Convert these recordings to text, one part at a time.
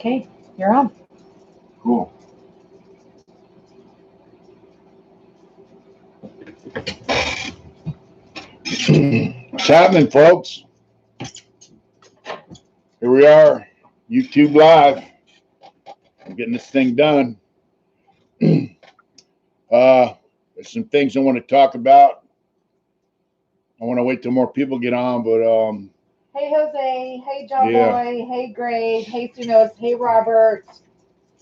Okay, you're on. Cool. What's happening, folks? Here we are, YouTube Live. I'm getting this thing done. There's some things I want to talk about. I want to wait till more people get on, but Hey Jose, hey John Boy, hey Greg, hey Sunos, hey Robert.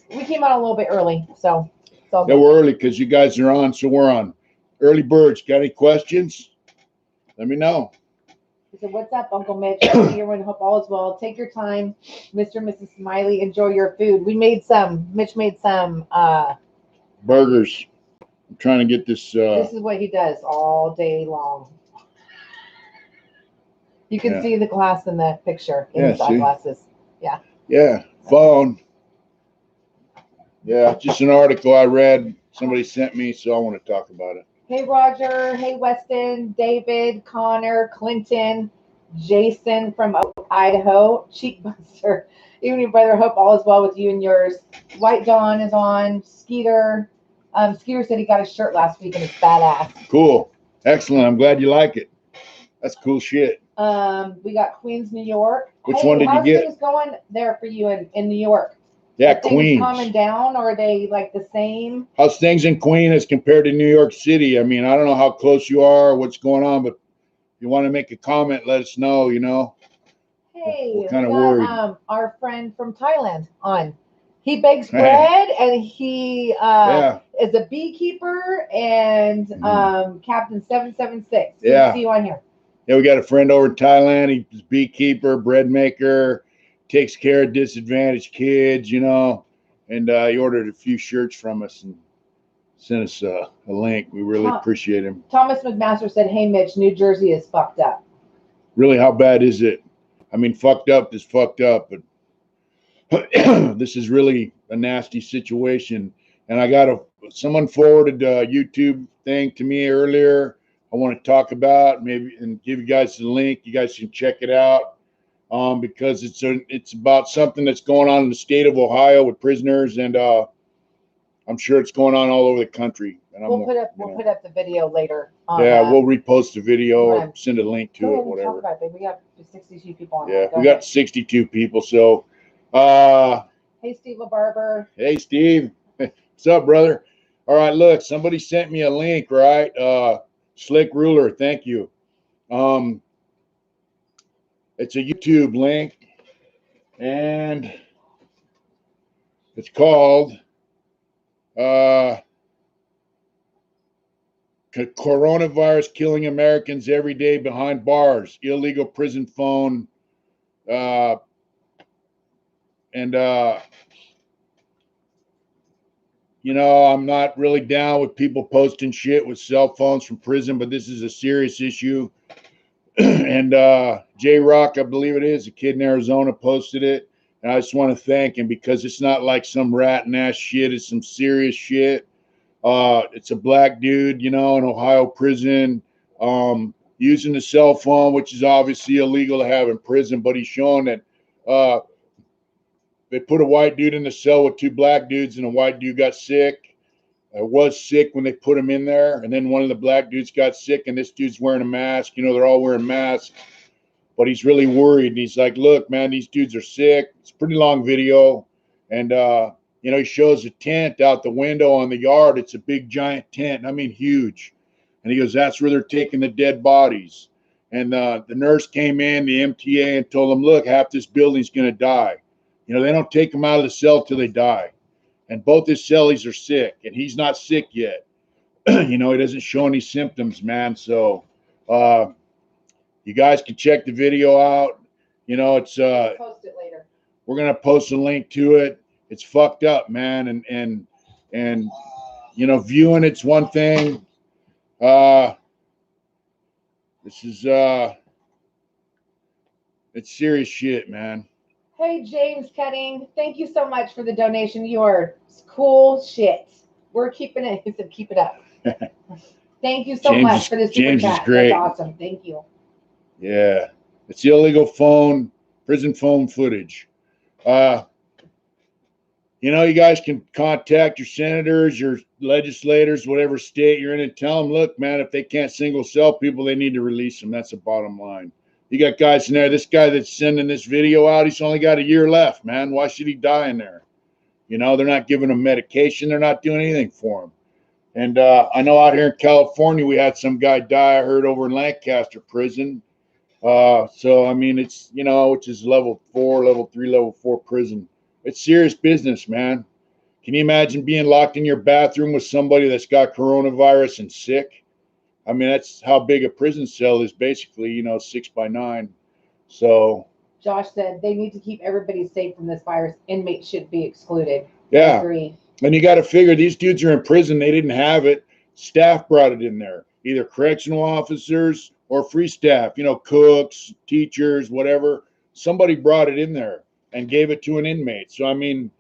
We came on a little bit early, so it's all good. yeah, we're early because you guys are on, so we're on. Early birds, got any questions? Let me know. He said, "What's up, Uncle Mitch? Jason Erwin, hope all is well. Take your time, Mr. and Mrs. Smiley. Enjoy your food. We made some. Mitch made some. Burgers. I'm trying to get this. This is what he does all day long. You can see the glass in the picture. Inside glasses. Yeah. Yeah. Phone. Yeah. Just an article I read. Somebody sent me, so I want to talk about it. Hey, Roger. Hey, Weston, David, Connor, Clinton, Jason from Idaho, Cheekbuster. Evening, brother. Hope all is well with you and yours. White Dawn is on. Skeeter. Skeeter said he got his shirt last week and it's badass. Cool. Excellent. I'm glad you like it. That's cool shit. We got Queens, New York. Which one did you get? How's things going there for you in New York? Yeah, Are Queens. Things calming down, or are they like the same? How's things in Queens as compared to New York City? I mean, I don't know how close you are, what's going on, but if you want to make a comment, let us know, you know. Hey, we're kind of got, worried. Our friend from Thailand on. He bakes bread, and he is a beekeeper and Captain 776. Good to see you on here. Yeah, we got a friend over in Thailand. He's a beekeeper, bread maker, takes care of disadvantaged kids, you know. And he ordered a few shirts from us and sent us a link. We really appreciate him. Thomas McMaster said, "Hey, Mitch, New Jersey is fucked up." Really, how bad is it? I mean, fucked up is fucked up, but this is really a nasty situation. And I got someone forwarded a YouTube thing to me earlier. I want to talk about maybe and give you guys the link. You guys can check it out because it's about something that's going on in the state of Ohio with prisoners, and I'm sure it's going on all over the country. And we'll put up the video later. We'll repost the video or send a link to it, whatever. Talk about it. We got 62 people on. Yeah, we got 62 people. So, hey, Steve LaBarber. Hey, Steve. What's up, brother? All right, look, somebody sent me a link, right? Slick Ruler, thank you. It's a YouTube link, and it's called Coronavirus Killing Americans Every Day Behind Bars, Illegal Prison Phone, you know, I'm not really down with people posting shit with cell phones from prison, but this is a serious issue. And J-Rock, I believe it is, a kid in Arizona posted it. And I just want to thank him because it's not like some rat and ass shit. It's some serious shit. It's a black dude, you know, in Ohio prison, using the cell phone, which is obviously illegal to have in prison. But he's showing that they put a white dude in the cell with two black dudes, and the white dude got sick. Was sick when they put him in there, and then one of the black dudes got sick, and this dude's wearing a mask. You know, they're all wearing masks, but he's really worried. And he's like, "Look, man, these dudes are sick." It's a pretty long video, and you know, he shows a tent out the window on the yard. It's a big, giant tent. I mean, huge. And he goes, "That's where they're taking the dead bodies." And the nurse came in, the MTA, and told him, "Look, half this building's going to die. You know, they don't take them out of the cell till they die." And both his cellies are sick, and he's not sick yet. You know, he doesn't show any symptoms, man. So you guys can check the video out. You know, it's post it later. We're gonna post a link to it. It's fucked up, man, and you know, viewing it's one thing. This is it's serious shit, man. Hey, James Cutting, thank you so much for the donation. You are cool shit. We're keeping it. He said, "Keep it up." Thank you so much for the super chat. Is great. That's awesome. Thank you. Yeah, it's illegal prison phone footage. You know, you guys can contact your senators, your legislators, whatever state you're in, and tell them, look, man, if they can't single cell people, they need to release them. That's the bottom line. You got guys in there. This guy that's sending this video out, he's only got a year left, man. Why should he die in there? You know, they're not giving him medication. They're not doing anything for him. And I know out here in California, we had some guy die, I heard, over in Lancaster prison. So, I mean, it's, you know, which is level 4, level 3, level 4 prison. It's serious business, man. Can you imagine being locked in your bathroom with somebody that's got coronavirus and sick? I mean, that's how big a prison cell is, basically, you know, 6 by 9. So Josh said they need to keep everybody safe from this virus. Inmates should be excluded. yeah. I agree. And you got to figure these dudes are in prison. They didn't have it. Staff brought it in there, either correctional officers or free staff, you know, cooks, teachers, whatever. Somebody brought it in there and gave it to an inmate. So, I mean,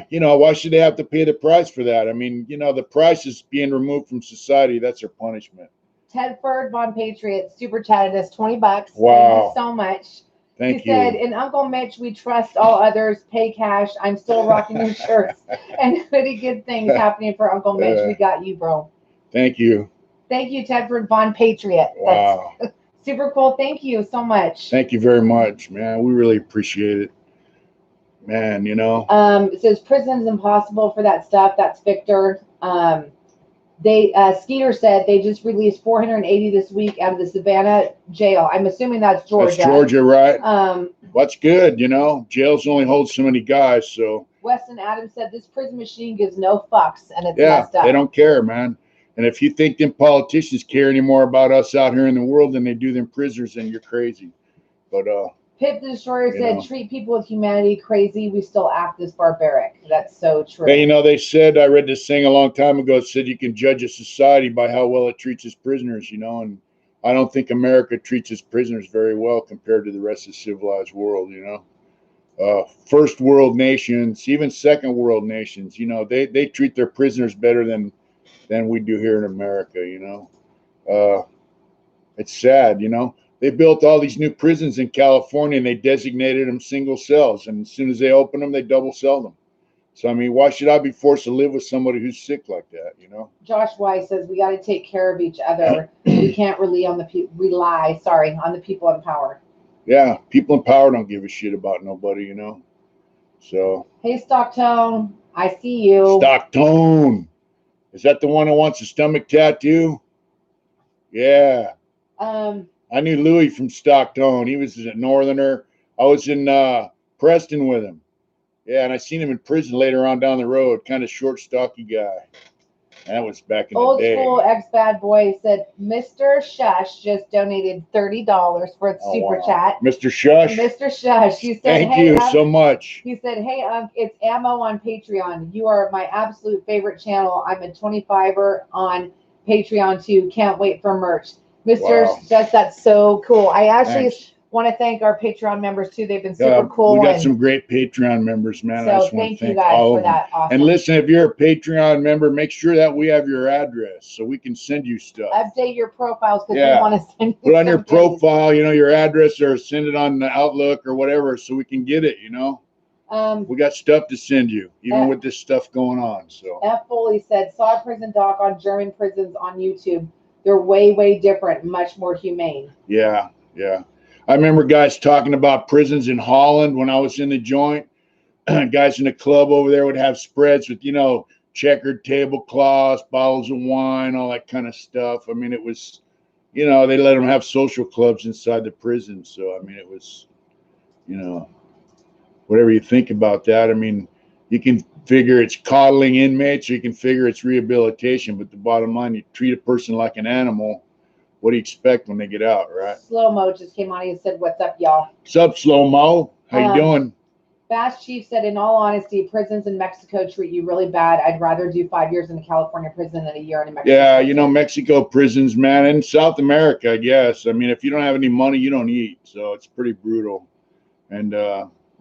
you know, why should they have to pay the price for that? I mean, you know, the price is being removed from society. That's their punishment. Tedford Von Patriot super chatted us $20. Wow. Thank you so much. Thank He you. said, and Uncle Mitch, we trust all others. Pay cash. I'm still rocking your shirts. And pretty good things happening for Uncle Mitch. We got you, bro. Thank you. Thank you, Tedford Von Patriot. Wow. That's super cool. Thank you so much. Thank you very much, man. We really appreciate it. Man, you know. It says prison's impossible for that stuff. That's Victor. Skeeter said they just released 480 this week out of the Savannah jail. I'm assuming that's Georgia. That's Georgia, right? That's good, you know. Jails only hold so many guys, so. Weston Adams said this prison machine gives no fucks, and it's messed up. They don't care, man. And if you think them politicians care any more about us out here in the world than they do them prisoners, then you're crazy. But Pip the Destroyer said, treat people with humanity. Crazy, we still act this barbaric. That's so true. Hey, you know, they said, I read this thing a long time ago, it said you can judge a society by how well it treats its prisoners, you know, and I don't think America treats its prisoners very well compared to the rest of the civilized world, you know. First world nations, even second world nations, you know, they treat their prisoners better than we do here in America, you know. It's sad, you know. They built all these new prisons in California and they designated them single cells. And as soon as they open them, they double cell them. So, I mean, why should I be forced to live with somebody who's sick like that, you know? Josh Weiss says we got to take care of each other. We can't rely on the people in power. Yeah, people in power don't give a shit about nobody, you know? So. Hey, Stocktone, I see you. Stocktone. Is that the one who wants a stomach tattoo? Yeah. I knew Louis from Stocktone. He was a Northerner. I was in Preston with him. Yeah, and I seen him in prison later on down the road. Kind of short, stocky guy. That was back in the day. Old school ex-bad boy said, Mr. Shush just donated $30 for the super chat. Mr. Shush? Mr. Shush. He said, Thank you so much. He said, hey, it's Ammo on Patreon. You are my absolute favorite channel. I'm a 25er on Patreon too. Can't wait for merch. Mr. Shush, that's so cool. I actually want to thank our Patreon members too. They've been super cool. We got some great Patreon members, man. So I just want to thank all of them. Awesome. And listen, if you're a Patreon member, make sure that we have your address so we can send you stuff. Update your profiles because we want to send you. Put on your profile, you know, your address, or send it on the Outlook or whatever so we can get it, you know. We got stuff to send you, even with this stuff going on. So F. Foley said, saw a prison doc on German prisons on YouTube. They're way, way different, much more humane. Yeah. I remember guys talking about prisons in Holland when I was in the joint. Guys in the club over there would have spreads with, you know, checkered tablecloths, bottles of wine, all that kind of stuff. I mean, it was, you know, they let them have social clubs inside the prison. So, I mean, it was, you know, whatever you think about that. I mean, you can figure it's coddling inmates, or you can figure it's rehabilitation. But the bottom line, you treat a person like an animal. What do you expect when they get out, right? Slow Mo just came on and said, what's up, y'all? What's up, Slow Mo? How you doing? Bass Chief said, in all honesty, prisons in Mexico treat you really bad. I'd rather do 5 years in a California prison than a year in a Mexico prison. Yeah, you know, Mexico prisons, man, and South America, I guess. I mean, if you don't have any money, you don't eat. So it's pretty brutal. And,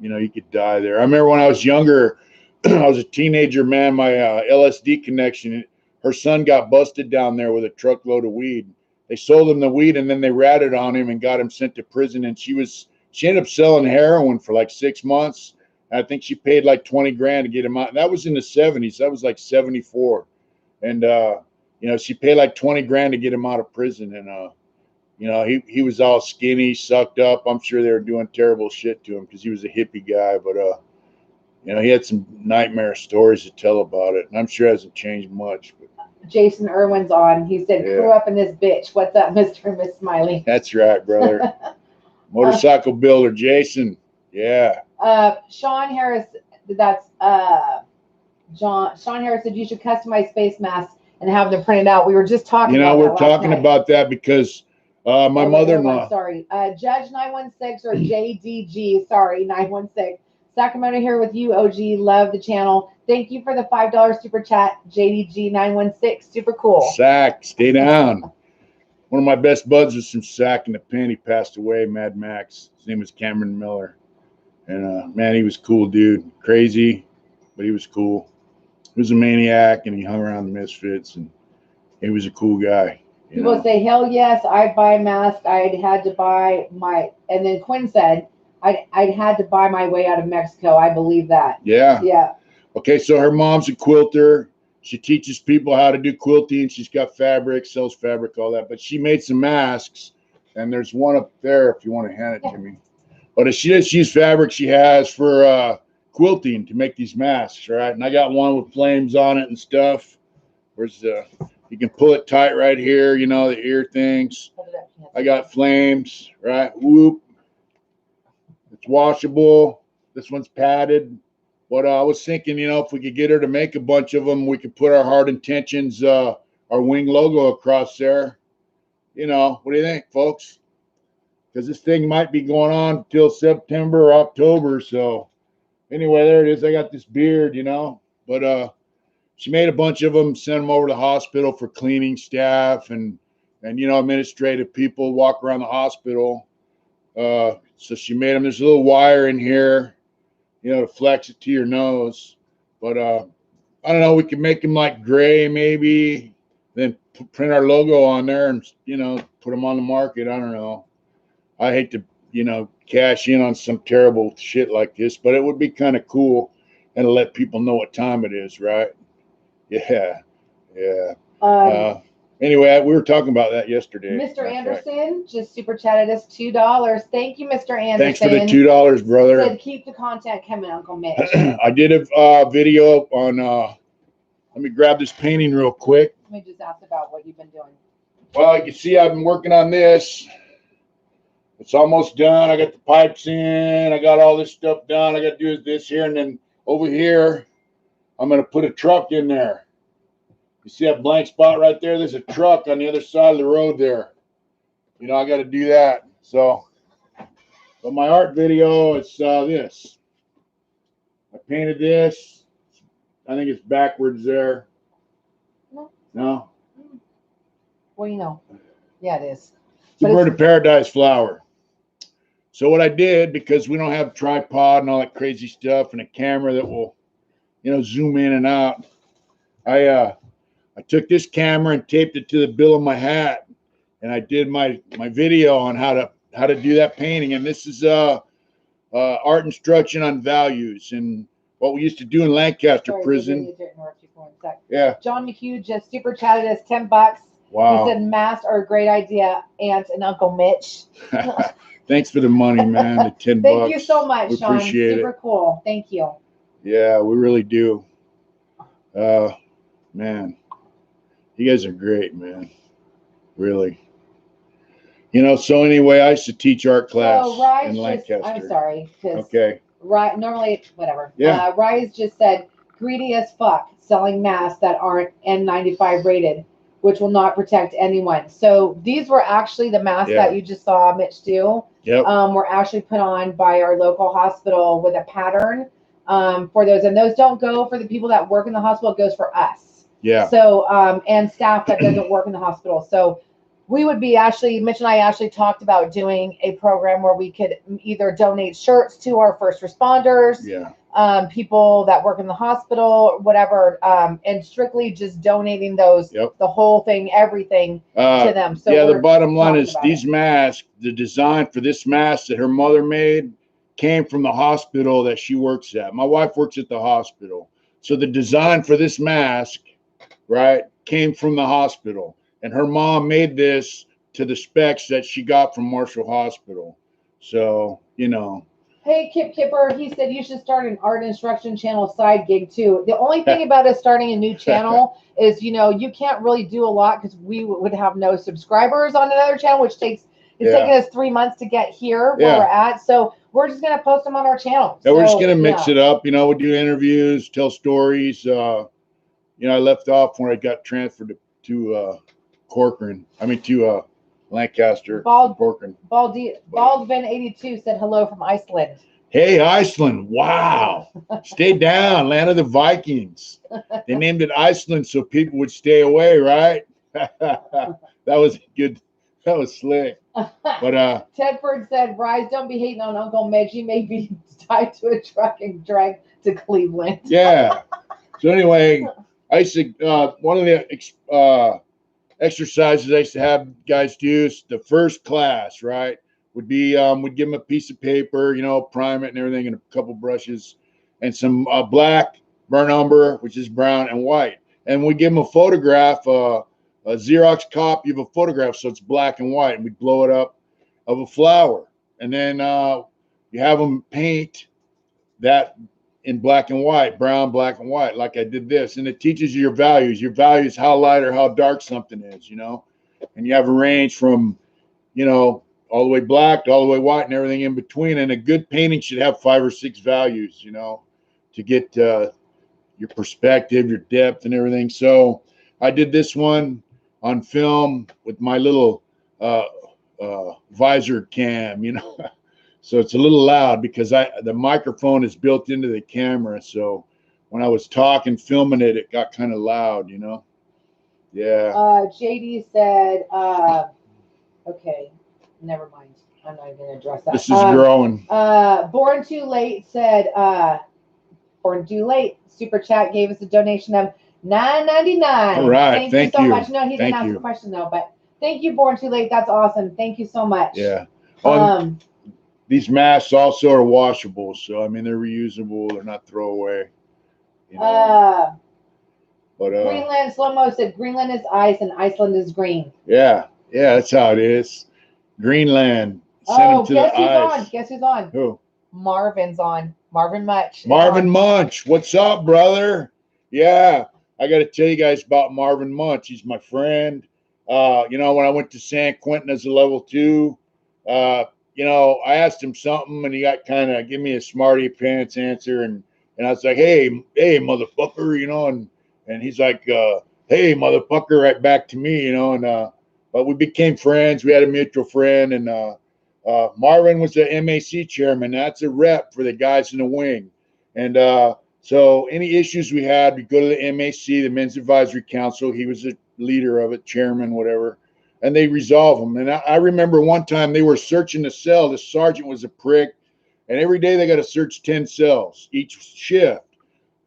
you know, you could die there. I remember when I was younger, I was a teenager, man, my LSD connection, her son got busted down there with a truckload of weed. They sold him the weed, and then they ratted on him and got him sent to prison. And she ended up selling heroin for like 6 months. I think she paid like 20 grand to get him out. That was in the 70s. That was like 74. And, you know, she paid like 20 grand to get him out of prison. And, you know, he was all skinny, sucked up. I'm sure they were doing terrible shit to him because he was a hippie guy. But, you know, he had some nightmare stories to tell about it. And I'm sure it hasn't changed much. But Jason Erwin's on. He said, "Grew up in this bitch." What's up, Mr. and Miss Smiley? That's right, brother. Motorcycle builder, Jason. Yeah. Sean Harris, that's Sean Harris said you should customize face masks and have them printed out. We were just talking about we're talking about that because my mother-in-law. Sorry. Judge 916 or JDG, sorry, 916. Sacramento here with you, OG. Love the channel. Thank you for the $5 super chat, JDG 916. Super cool. Sac, stay down. One of my best buds was from Sac in the pen. He passed away, Mad Max. His name was Cameron Miller. And, man, he was cool, dude. Crazy, but he was cool. He was a maniac, and he hung around the Misfits, and he was a cool guy. People say, hell yes, I'd buy a mask. I'd had to buy my, and then Quinn said, I'd had to buy my way out of Mexico. I believe that. Yeah. Yeah. Okay, so her mom's a quilter. She teaches people how to do quilting. She's got fabric, sells fabric, all that. But she made some masks, and there's one up there if you want to hand it to me. But she does use fabric she has for quilting to make these masks, right? And I got one with flames on it and stuff. Where's you can pull it tight right here, you know, the ear things. I got flames, right? Whoop. It's washable. This one's padded. But I was thinking, you know, if we could get her to make a bunch of them, we could put our Heart Intentions, our wing logo across there. You know, what do you think, folks? Because this thing might be going on till September or October. So anyway, there it is. I got this beard, you know. But she made a bunch of them, sent them over to the hospital for cleaning staff and you know, administrative people walk around the hospital. So she made them. There's a little wire in here, you know, to flex it to your nose. But I don't know. We can make them like gray, maybe. Then print our logo on there and, you know, put them on the market. I don't know. I hate to, you know, cash in on some terrible shit like this, but it would be kind of cool and let people know what time it is, right? Yeah. Yeah. Anyway, we were talking about that yesterday. Mr. Anderson just super chatted us $2. Thank you, Mr. Anderson. Thanks for the $2, brother. Said keep the content coming, Uncle Mitch. I did a video on. Let me grab this painting real quick. Let me just ask about what you've been doing. Well, you can see I've been working on this. It's almost done. I got the pipes in. I got all this stuff done. I got to do this here, and then over here, I'm going to put a truck in there. You see that blank spot right there? There's a truck on the other side of the road there. You know, I got to do that. So, but my art video is this. I painted this. I think it's backwards there. No. No? Well, you know. Yeah, it is. It's a bird of paradise flower. So what I did, because we don't have a tripod and all that crazy stuff and a camera that will, you know, zoom in and out, I took this camera and taped it to the bill of my hat, and I did my video on how to do that painting. And this is art instruction on values and what we used to do in Lancaster prison. Yeah. John McHugh just super chatted us $10. Wow. He said masks are a great idea, Aunt and Uncle Mitch. Thanks for the money, man. The $10. Thank you so much, we Sean. Appreciate super it. Cool. Thank you. Yeah, we really do. Man, you guys are great, man. Really. You know, so anyway, I used to teach art class in Lancaster. I'm sorry. Okay. Right. Normally, whatever. Yeah. Rise just said, greedy as fuck, selling masks that aren't N95 rated, which will not protect anyone. So these were actually the masks that you just saw Mitch do. Yep. Were actually put on by our local hospital with a pattern for those. And those don't go for the people that work in the hospital. It goes for us. Yeah. So, and staff that doesn't work in the hospital. So we would be Mitch and I actually talked about doing a program where we could either donate shirts to our first responders, people that work in the hospital, whatever, and strictly just donating those, the whole thing, everything to them. So the bottom line is these masks, the design for this mask that her mother made came from the hospital that she works at. My wife works at the hospital. So the design for this mask, right, came from the hospital. And her mom made this to the specs that she got from Marshall Hospital. So, you know. Hey, Kipper, he said you should start an art instruction channel side gig too. The only thing about us starting a new channel is, you know, you can't really do a lot because we would have no subscribers on another channel, which it's taken us 3 months to get here where we're at. So we're just going to post them on our channel. Yeah, we're just going to mix it up. You know, we'll do interviews, tell stories. You know, I left off when I got transferred to Corcoran. I mean, to Lancaster. Corcoran. Baldvin82 said hello from Iceland. Hey, Iceland. Wow. Stay down, land of the Vikings. They named it Iceland so people would stay away, right? That was good. That was slick. But Tedford said, Rise, don't be hating on Uncle Mitch. He may be tied to a truck and dragged to Cleveland. Yeah. So anyway, I used to, one of the exercises I used to have guys do is the first class, right? Would be, we'd give them a piece of paper, you know, prime it and everything, and a couple brushes, and some black, burnt umber, which is brown, and white. And we give them a photograph, a Xerox copy of a photograph, so it's black and white, and we blow it up of a flower. And then you have them paint that in black and white, brown, black and white, like I did this. And it teaches you your values. Your values, how light or how dark something is, you know. And you have a range from, you know, all the way black to all the way white and everything in between. And a good painting should have 5 or 6 values, you know, to get your perspective, your depth and everything. So I did this one on film with my little visor cam, you know. So it's a little loud because the microphone is built into the camera. So when I was talking, filming it, it got kind of loud, you know. Yeah. JD said, okay, never mind. I'm not even going to address that. This is growing. Born Too Late said, Born Too Late, Super Chat gave us a donation of $9.99. All right. Thank you so much. No, he didn't ask a question though, but thank you, Born Too Late. That's awesome. Thank you so much. Yeah. These masks also are washable, so I mean they're reusable. They're not throwaway. You know? Greenland Slow-Mo said Greenland is ice and Iceland is green. Yeah, that's how it is. Greenland. Guess who's on? Guess who's on? Who? Marvin's on. Marvin Munch. Marvin Munch. What's up, brother? Yeah, I got to tell you guys about Marvin Munch. He's my friend. You know, when I went to San Quentin as a level 2, you know, I asked him something and he got kind of give me a smarty pants answer, and I was like, hey, motherfucker, you know, and he's like, hey, motherfucker, right back to me, you know, and but we became friends. We had a mutual friend, and Marvin was the MAC chairman. That's a rep for the guys in the wing, and so any issues we had, we go to the MAC, the Men's Advisory Council. He was the leader of it, chairman, whatever. And they resolve them. And I remember one time they were searching the cell. The sergeant was a prick. And every day they got to search 10 cells each shift.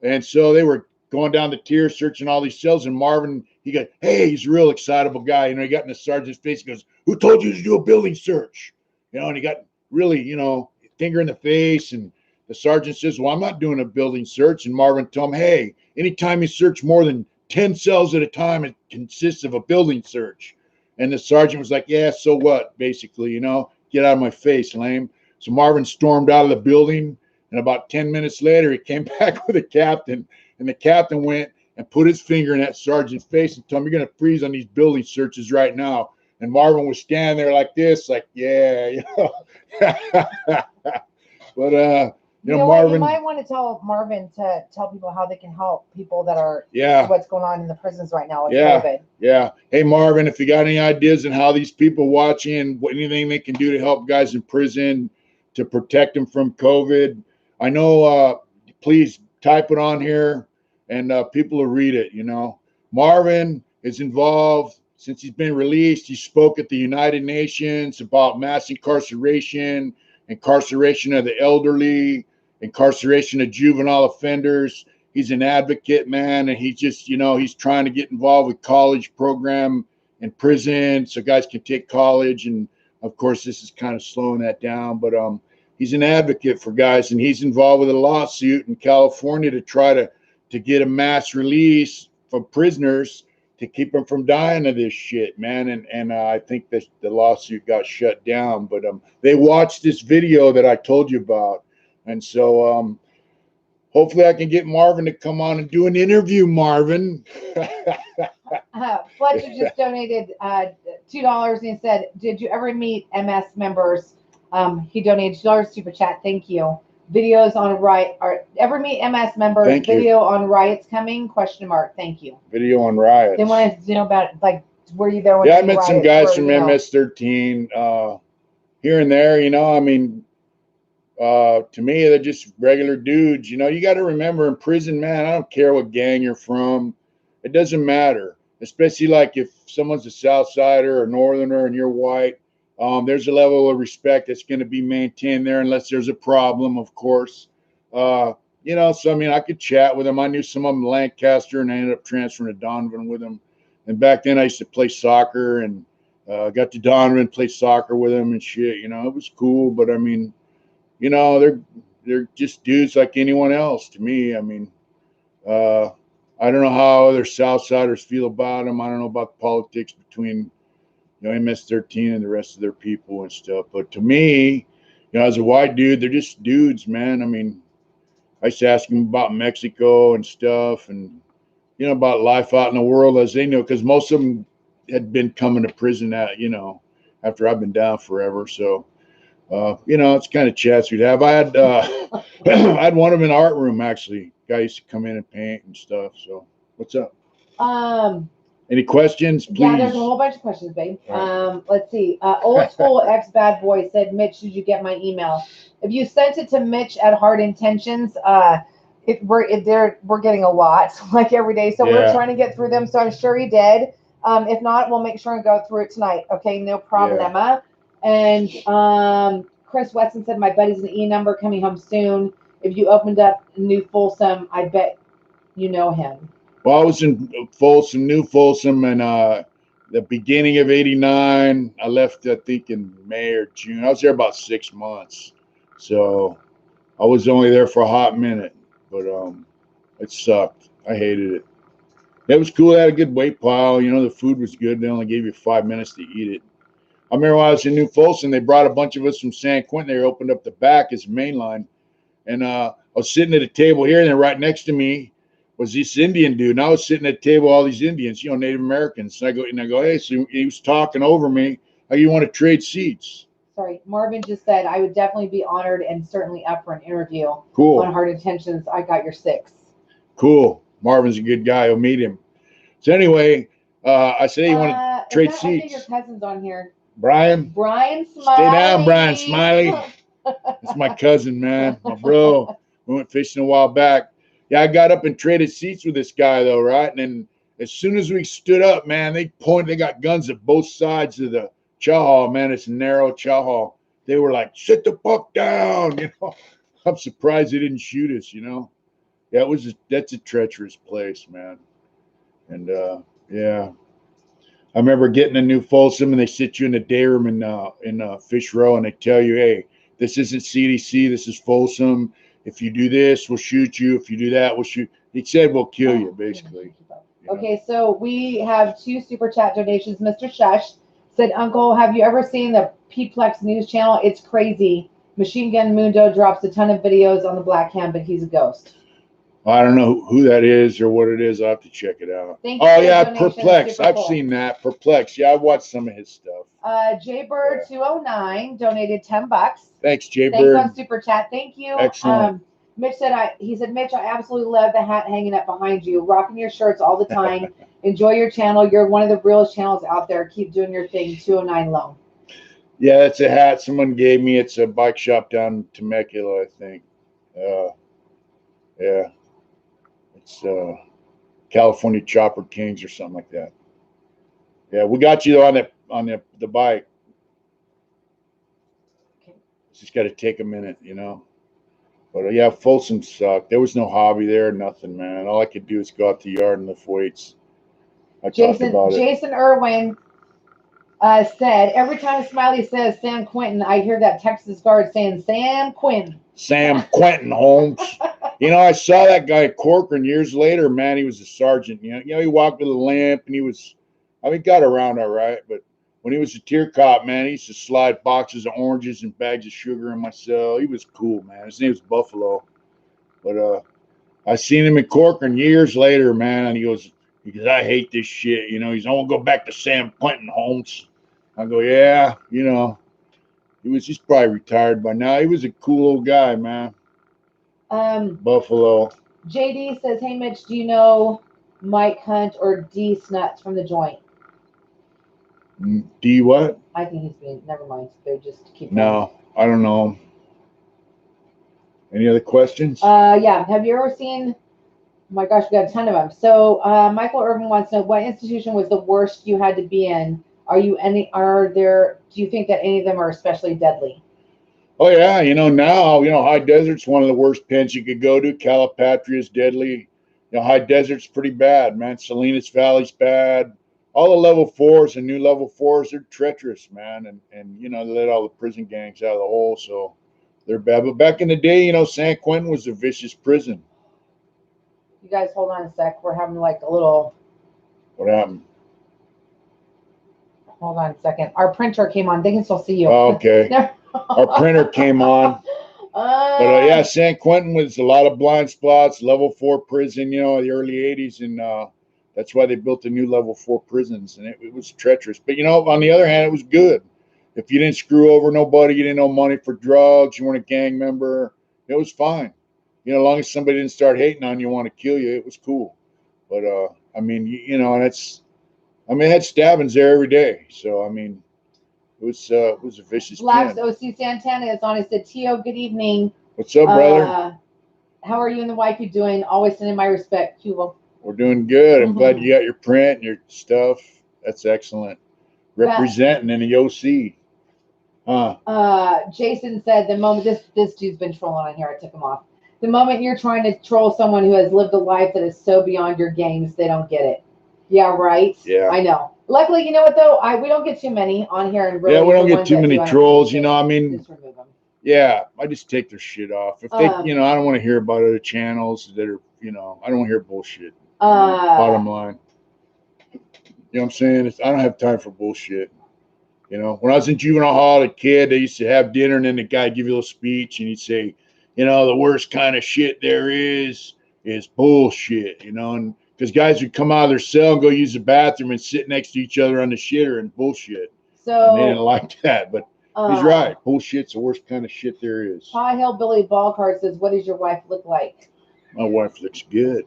And so they were going down the tier, searching all these cells. And Marvin, he got, hey, he's a real excitable guy. You know, he got in the sergeant's face. He goes, who told you to do a building search? You know, and he got really, you know, finger in the face. And the sergeant says, well, I'm not doing a building search. And Marvin told him, hey, anytime you search more than 10 cells at a time, it consists of a building search. And the sergeant was like, yeah, so what, basically, you know, get out of my face, lame. So Marvin stormed out of the building, and about 10 minutes later, he came back with the captain, and the captain went and put his finger in that sergeant's face and told him, you're going to freeze on these building searches right now. And Marvin was standing there like this, like, yeah, you know. But, you know, Marvin, you might want to tell Marvin to tell people how they can help people that are what's going on in the prisons right now with COVID. Yeah. Hey, Marvin, if you got any ideas on how these people watching, anything they can do to help guys in prison to protect them from COVID, I know, please type it on here and people will read it, you know. Marvin is involved since he's been released. He spoke at the United Nations about mass incarceration of the elderly, incarceration of juvenile offenders. He's an advocate, man, and he's just, you know, he's trying to get involved with college program in prison so guys can take college. And of course, this is kind of slowing that down. But he's an advocate for guys, and he's involved with a lawsuit in California to try to get a mass release for prisoners to keep them from dying of this shit, man. And I think that the lawsuit got shut down, but they watched this video that I told you about, and so hopefully I can get Marvin to come on and do an interview, Marvin. Fletcher just donated $2 and he said, "Did you ever meet MS members?" He donated $2 super chat. Thank you. Videos on riot. Or ever meet MS members? Thank you. Video on riots coming? Question mark. Thank you. Video on riots. They want to know about, like, were you there when? Yeah, I met some guys from you know? MS-13 here and there. You know, I mean, to me, they're just regular dudes. You know, you got to remember, in prison, man, I don't care what gang you're from. It doesn't matter. Especially like if someone's a South Sider or Northerner and you're white. There's a level of respect that's going to be maintained there unless there's a problem, of course. You know, so I mean, I could chat with them. I knew some of them in Lancaster, and I ended up transferring to Donovan with them. And back then, I used to play soccer, and got to Donovan, play soccer with them and shit. You know, it was cool. But I mean, you know, they're just dudes like anyone else to me. I mean, I don't know how other Southsiders feel about them. I don't know about the politics between, you know, MS-13 and the rest of their people and stuff. But to me, you know, as a white dude, they're just dudes, man. I mean, I used to ask them about Mexico and stuff, and, you know, about life out in the world as they know, because most of them had been coming to prison you know, after I've been down forever. So, you know, it's kind of chats we'd have. I had I had one of them in the art room, actually. Guy used to come in and paint and stuff. So, what's up? Any questions, please? Yeah, there's a whole bunch of questions, babe. Right. Let's see. Old school ex bad boy said, "Mitch, did you get my email? If you sent it to Mitch at Hard Intentions, we're getting a lot like every day, so we're trying to get through them. So I'm sure he did. If not, we'll make sure and go through it tonight. Okay, no problema." And Chris Weston said, "My buddy's an E number coming home soon. If you opened up New Folsom, I bet you know him." Well, I was in Folsom, New Folsom, and the beginning of '89. I left, I think, in May or June. I was there about 6 months, so I was only there for a hot minute. But it sucked. I hated it. It was cool. I had a good weight pile. You know, the food was good. They only gave you 5 minutes to eat it. I remember when I was in New Folsom, they brought a bunch of us from San Quentin. They opened up the back as main line, and I was sitting at a table here, and then right next to me was this Indian dude, and I was sitting at a table with all these Indians, you know, Native Americans. And I go, hey, so he was talking over me. How you want to trade seats? Sorry, Marvin just said, "I would definitely be honored and certainly up for an interview." Cool. On Hard Intentions. I got your 6. Cool. Marvin's a good guy. You'll meet him. So anyway, I said, hey, you want to trade seats? I think your cousin's on here. Brian Smiley. Stay down, Brian Smiley. That's my cousin, man. My bro. We went fishing a while back. Yeah, I got up and traded seats with this guy, though, right? And then as soon as we stood up, man, they got guns at both sides of the chow hall, man. It's a narrow chow hall. They were like, sit the fuck down, you know. I'm surprised they didn't shoot us, you know. Yeah, that's a treacherous place, man. And yeah. I remember getting a New Folsom, and they sit you in a day room in Fish Row, and they tell you, hey, this isn't CDC, this is Folsom. If you do this, we'll shoot you. If you do that, we'll shoot. He said we'll kill you, basically. Okay, so we have 2 super chat donations. Mr. Shush said, "Uncle, have you ever seen the P-Plex news channel? It's crazy. Machine Gun Mundo drops a ton of videos on the Black Hand, but he's a ghost." I don't know who that is or what it is. I'll have to check it out. Thank you oh, yeah, Perplex. I've seen that. Perplex. Yeah, I watched some of his stuff. Jaybird209 donated $10. Thanks, Jaybird. Thanks on Super Chat. Thank you. Excellent. Mitch said, Mitch, I absolutely love the hat hanging up behind you. Rocking your shirts all the time. Enjoy your channel. You're one of the realest channels out there. Keep doing your thing. 209 Loan. Yeah, it's a hat someone gave me. It's a bike shop down in Temecula, I think. Yeah. It's California Chopper Kings or something like that. Yeah, we got you on the bike. Okay. It's just got to take a minute, you know. But yeah, Folsom sucked. There was no hobby there, nothing, man. All I could do is go out to the yard and lift weights. I talked about it. Jason Erwin said, every time Smiley says Sam Quentin, I hear that Texas guard saying Sam Quentin. Sam Quentin Holmes. You know, I saw that guy at Corcoran years later, man. He was a sergeant. You know, he walked with a limp and I mean, got around all right. But when he was a tier cop, man, he used to slide boxes of oranges and bags of sugar in my cell. He was cool, man. His name was Buffalo. But I seen him in Corcoran years later, man. And he goes, I hate this shit. You know, I want to go back to Sam Quentin Holmes. I go, yeah, you know. He's probably retired by now. He was a cool old guy, man. Buffalo. JD says, hey, Mitch, do you know Mike Hunt or D Snuts from the joint? D what? I think he's being, never mind. So just keep No, I don't know. Any other questions? Yeah. Have you ever seen, oh my gosh, we got a ton of them. So Michael Irvin wants to know, what institution was the worst you had to be in? Do you think that any of them are especially deadly? Oh yeah, you know, now, you know, High Desert's one of the worst pens you could go to. Calipatria is deadly. You know, High Desert's pretty bad, man. Salinas Valley's bad. All the level 4s and new level 4s, they're treacherous, man. And you know, they let all the prison gangs out of the hole, so they're bad. But back in the day, you know, San Quentin was a vicious prison. You guys hold on a sec. We're having like a little. What happened? Hold on a second. Our printer came on. They can still see you. Oh, okay. Our printer came on. But yeah, San Quentin was a lot of blind spots, level 4 prison, you know, in the early 80s. And that's why they built the new level 4 prisons. And it was treacherous. But, you know, on the other hand, it was good. If you didn't screw over nobody, you didn't owe money for drugs, you weren't a gang member, it was fine. You know, as long as somebody didn't start hating on you, want to kill you, it was cool. But, I mean, you know, and I had stabbings there every day. So, I mean, it was a vicious Black's pen. OC Santana is on. He said, Tio, good evening. What's up, brother? How are you and the wife you doing? Always sending my respect, Cuba. We're doing good. I'm glad you got your print and your stuff. That's excellent. Representing in the OC. Jason said, the moment this dude's been trolling on here, I took him off. The moment you're trying to troll someone who has lived a life that is so beyond your games, they don't get it. Yeah, right? Yeah. I know. Luckily, you know what, though? We don't get too many on here. And really, yeah, we don't get too many trolls. You know, I mean, just remove them. Yeah, I just take their shit off. If they, you know, I don't want to hear about other channels that are, you know, I don't want to hear bullshit. Bottom line. You know what I'm saying? I don't have time for bullshit. You know, when I was in juvenile hall as a kid, they used to have dinner and then the guy give you a little speech and he'd say, you know, the worst kind of shit there is bullshit, you know, and because guys would come out of their cell and go use the bathroom and sit next to each other on the shitter and bullshit. So and they didn't like that, but he's right. Bullshit's the worst kind of shit there is. Pie Hill Billy Ballcard says, what does your wife look like? My wife looks good.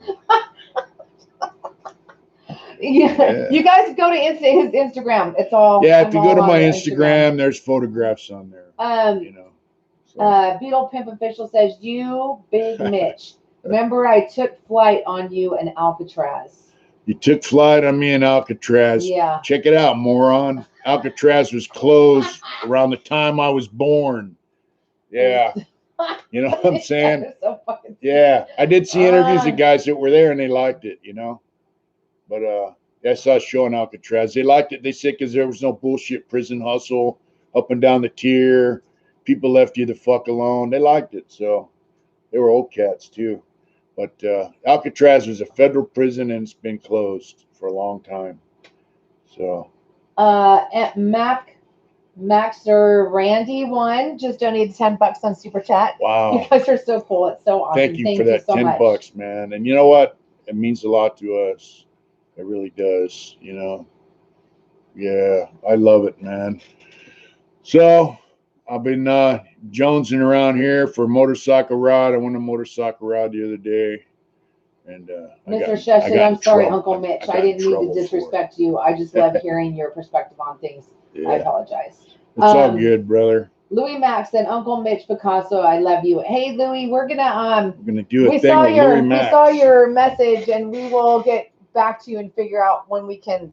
Yeah. You guys go to his Instagram. It's all. Yeah, if you go to my Instagram, there's photographs on there. You know. So. Beetle Pimp Official says, you big Mitch. Remember I took flight on you in Alcatraz. You took flight on me in Alcatraz. Yeah. Check it out, moron. Alcatraz was closed around the time I was born. Yeah. You know what I'm saying? So yeah. I did see interviews of guys that were there and they liked it, you know. But I saw a show in Alcatraz. They liked it. They said because there was no bullshit prison hustle up and down the tier. People left you the fuck alone. They liked it. So they were old cats too. But Alcatraz was a federal prison and it's been closed for a long time. So. Max or Randy just donated $10 on Super Chat. Wow. You guys are so cool. It's so awesome. Thank you for that so $10, man. And you know what? It means a lot to us. It really does, you know. Yeah, I love it, man. So I've been jonesing around here for a motorcycle ride. I went on a motorcycle ride the other day. And Mr. Sheshet, I'm sorry, Uncle Mitch. I didn't mean to disrespect you. I just love hearing your perspective on things. Yeah. I apologize. It's all good, brother. Louis Max and Uncle Mitch Picasso, I love you. Hey, Louis, we're gonna do a thing with Louis Max. We saw your message, and we will get back to you and figure out when we can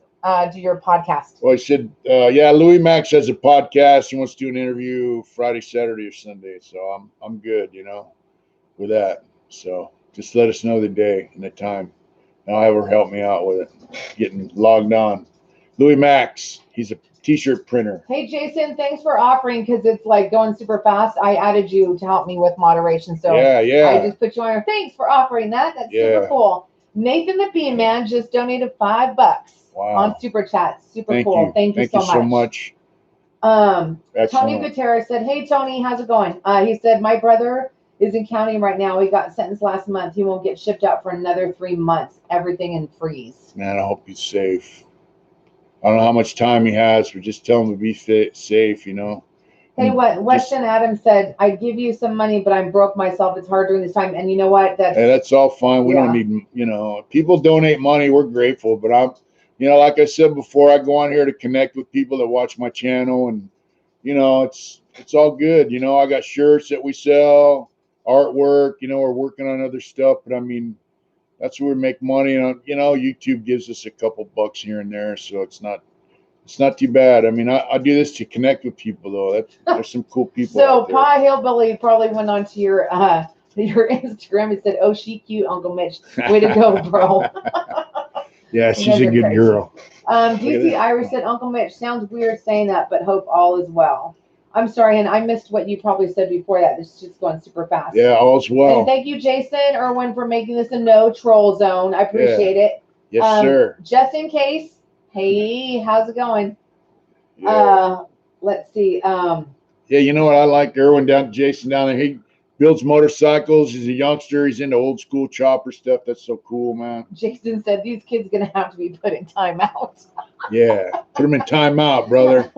do your podcast. Well, I said, yeah, Louis Max has a podcast. He wants to do an interview Friday, Saturday, or Sunday. So I'm good, you know, with that. So just let us know the day and the time. And I'll have her help me out with it, getting logged on. Louis Max, he's a t-shirt printer. Hey, Jason, thanks for offering because it's like going super fast. I added you to help me with moderation. So Yeah. I just put you on here. Thanks for offering that. That's super cool. Nathan the Bean Man just donated $5 on Super Chat. Super cool. Thank you so much. Tony Gutierrez said, hey, Tony, how's it going? He said, my brother is in county right now. He got sentenced last month. He won't get shipped out for another 3 months. Everything in freeze. Man, I hope he's safe. I don't know how much time he has, but just tell him to be safe, you know. Hey, what Weston Adams said, I give you some money, but I'm broke myself. It's hard during this time. And you know what? That's all fine. We don't need, you know, people donate money. We're grateful. But I'm, you know, like I said before, I go on here to connect with people that watch my channel. And, you know, it's all good. You know, I got shirts that we sell, artwork, you know, we're working on other stuff. But I mean, that's where we make money. And, you know, YouTube gives us a couple bucks here and there. So it's not too bad. I mean, I do this to connect with people, though. There's some cool people. So Pa Hillbilly probably went onto your Instagram and said, "Oh, she cute, Uncle Mitch. Way to go, bro." Yeah, she's a good girl. DC Irish said, "Uncle Mitch, sounds weird saying that, but hope all is well." I'm sorry, and I missed what you probably said before that. This is just going super fast. Yeah, all's well. And thank you, Jason Erwin, for making this a no troll zone. I appreciate it. Yes, sir. Just in case. Hey, how's it going? Yeah. Let's see. Yeah, you know what I like? Jason down there. He builds motorcycles. He's a youngster. He's into old school chopper stuff. That's so cool, man. Jason said these kids gonna have to be put in timeout. Yeah, put them in timeout, brother.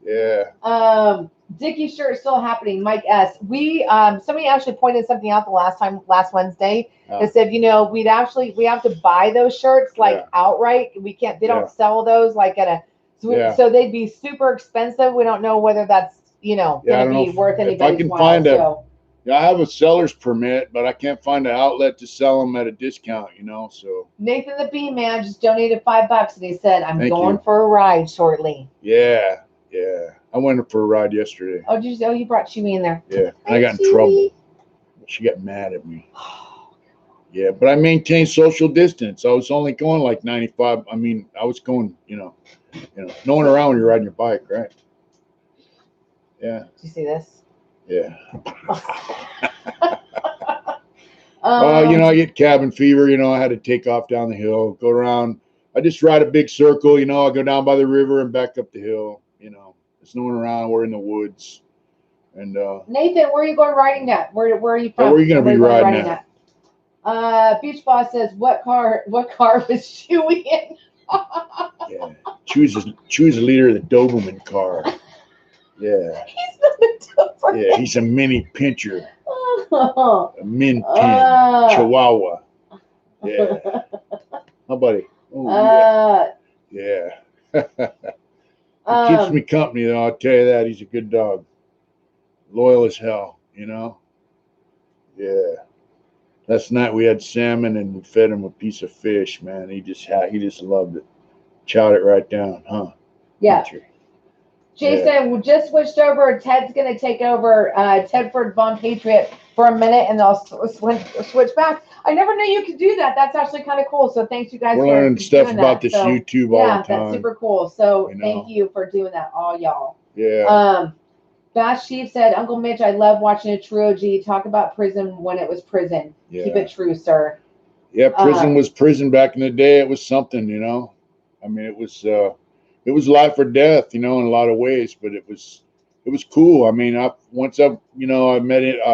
Yeah. Dickie shirt is still happening. Mike S. We somebody actually pointed something out last Wednesday. They said, you know, we have to buy those shirts like outright. We can't. They don't sell those like at a. So they'd be super expensive. We don't know whether that's going to be worth anybody's while. I have a seller's permit, but I can't find an outlet to sell them at a discount, you know. So Nathan the Bean Man just donated $5, and he said, "I'm going for a ride shortly." Yeah. I went for a ride yesterday. Oh, did you? Oh, you brought Chewy in there. Yeah, and I got in trouble. She got mad at me. Yeah, but I maintained social distance. I was only going like 95. I mean, I was going, no one around when you're riding your bike, right? Yeah. Did you see this? Yeah. I get cabin fever. I had to take off down the hill, go around. I just ride a big circle. I go down by the river and back up the hill. There's no one around. We're in the woods. And Nathan, where are you going riding at? Where are you from? Where are you going to be riding at? Beach Boss says, what car was Chewy in? Yeah. Choose a leader of the Doberman car. Yeah. He's not a Doberman. Yeah, he's a mini pincher. A min pin. Chihuahua. Yeah. How about it? Oh, yeah. He keeps me company, though. I'll tell you that. He's a good dog. Loyal as hell, Yeah. Last night we had salmon and we fed him a piece of fish, man. He just loved it. Chowed it right down, huh? Yeah. Jason, we just switched over. Ted's going to take over Tedford Von Patriot for a minute, and they'll switch back. I never knew you could do that. That's actually kind of cool. So thanks, you guys. We're learning stuff about this YouTube all the time. Yeah, that's super cool. So thank you for doing that, all y'all. Yeah. Bash Chief said, Uncle Mitch, I love watching a true OG talk about prison when it was prison. Yeah. Keep it true, sir. Yeah, prison was prison back in the day. It was something, I mean, it was life or death, in a lot of ways, but it was cool. I mean, I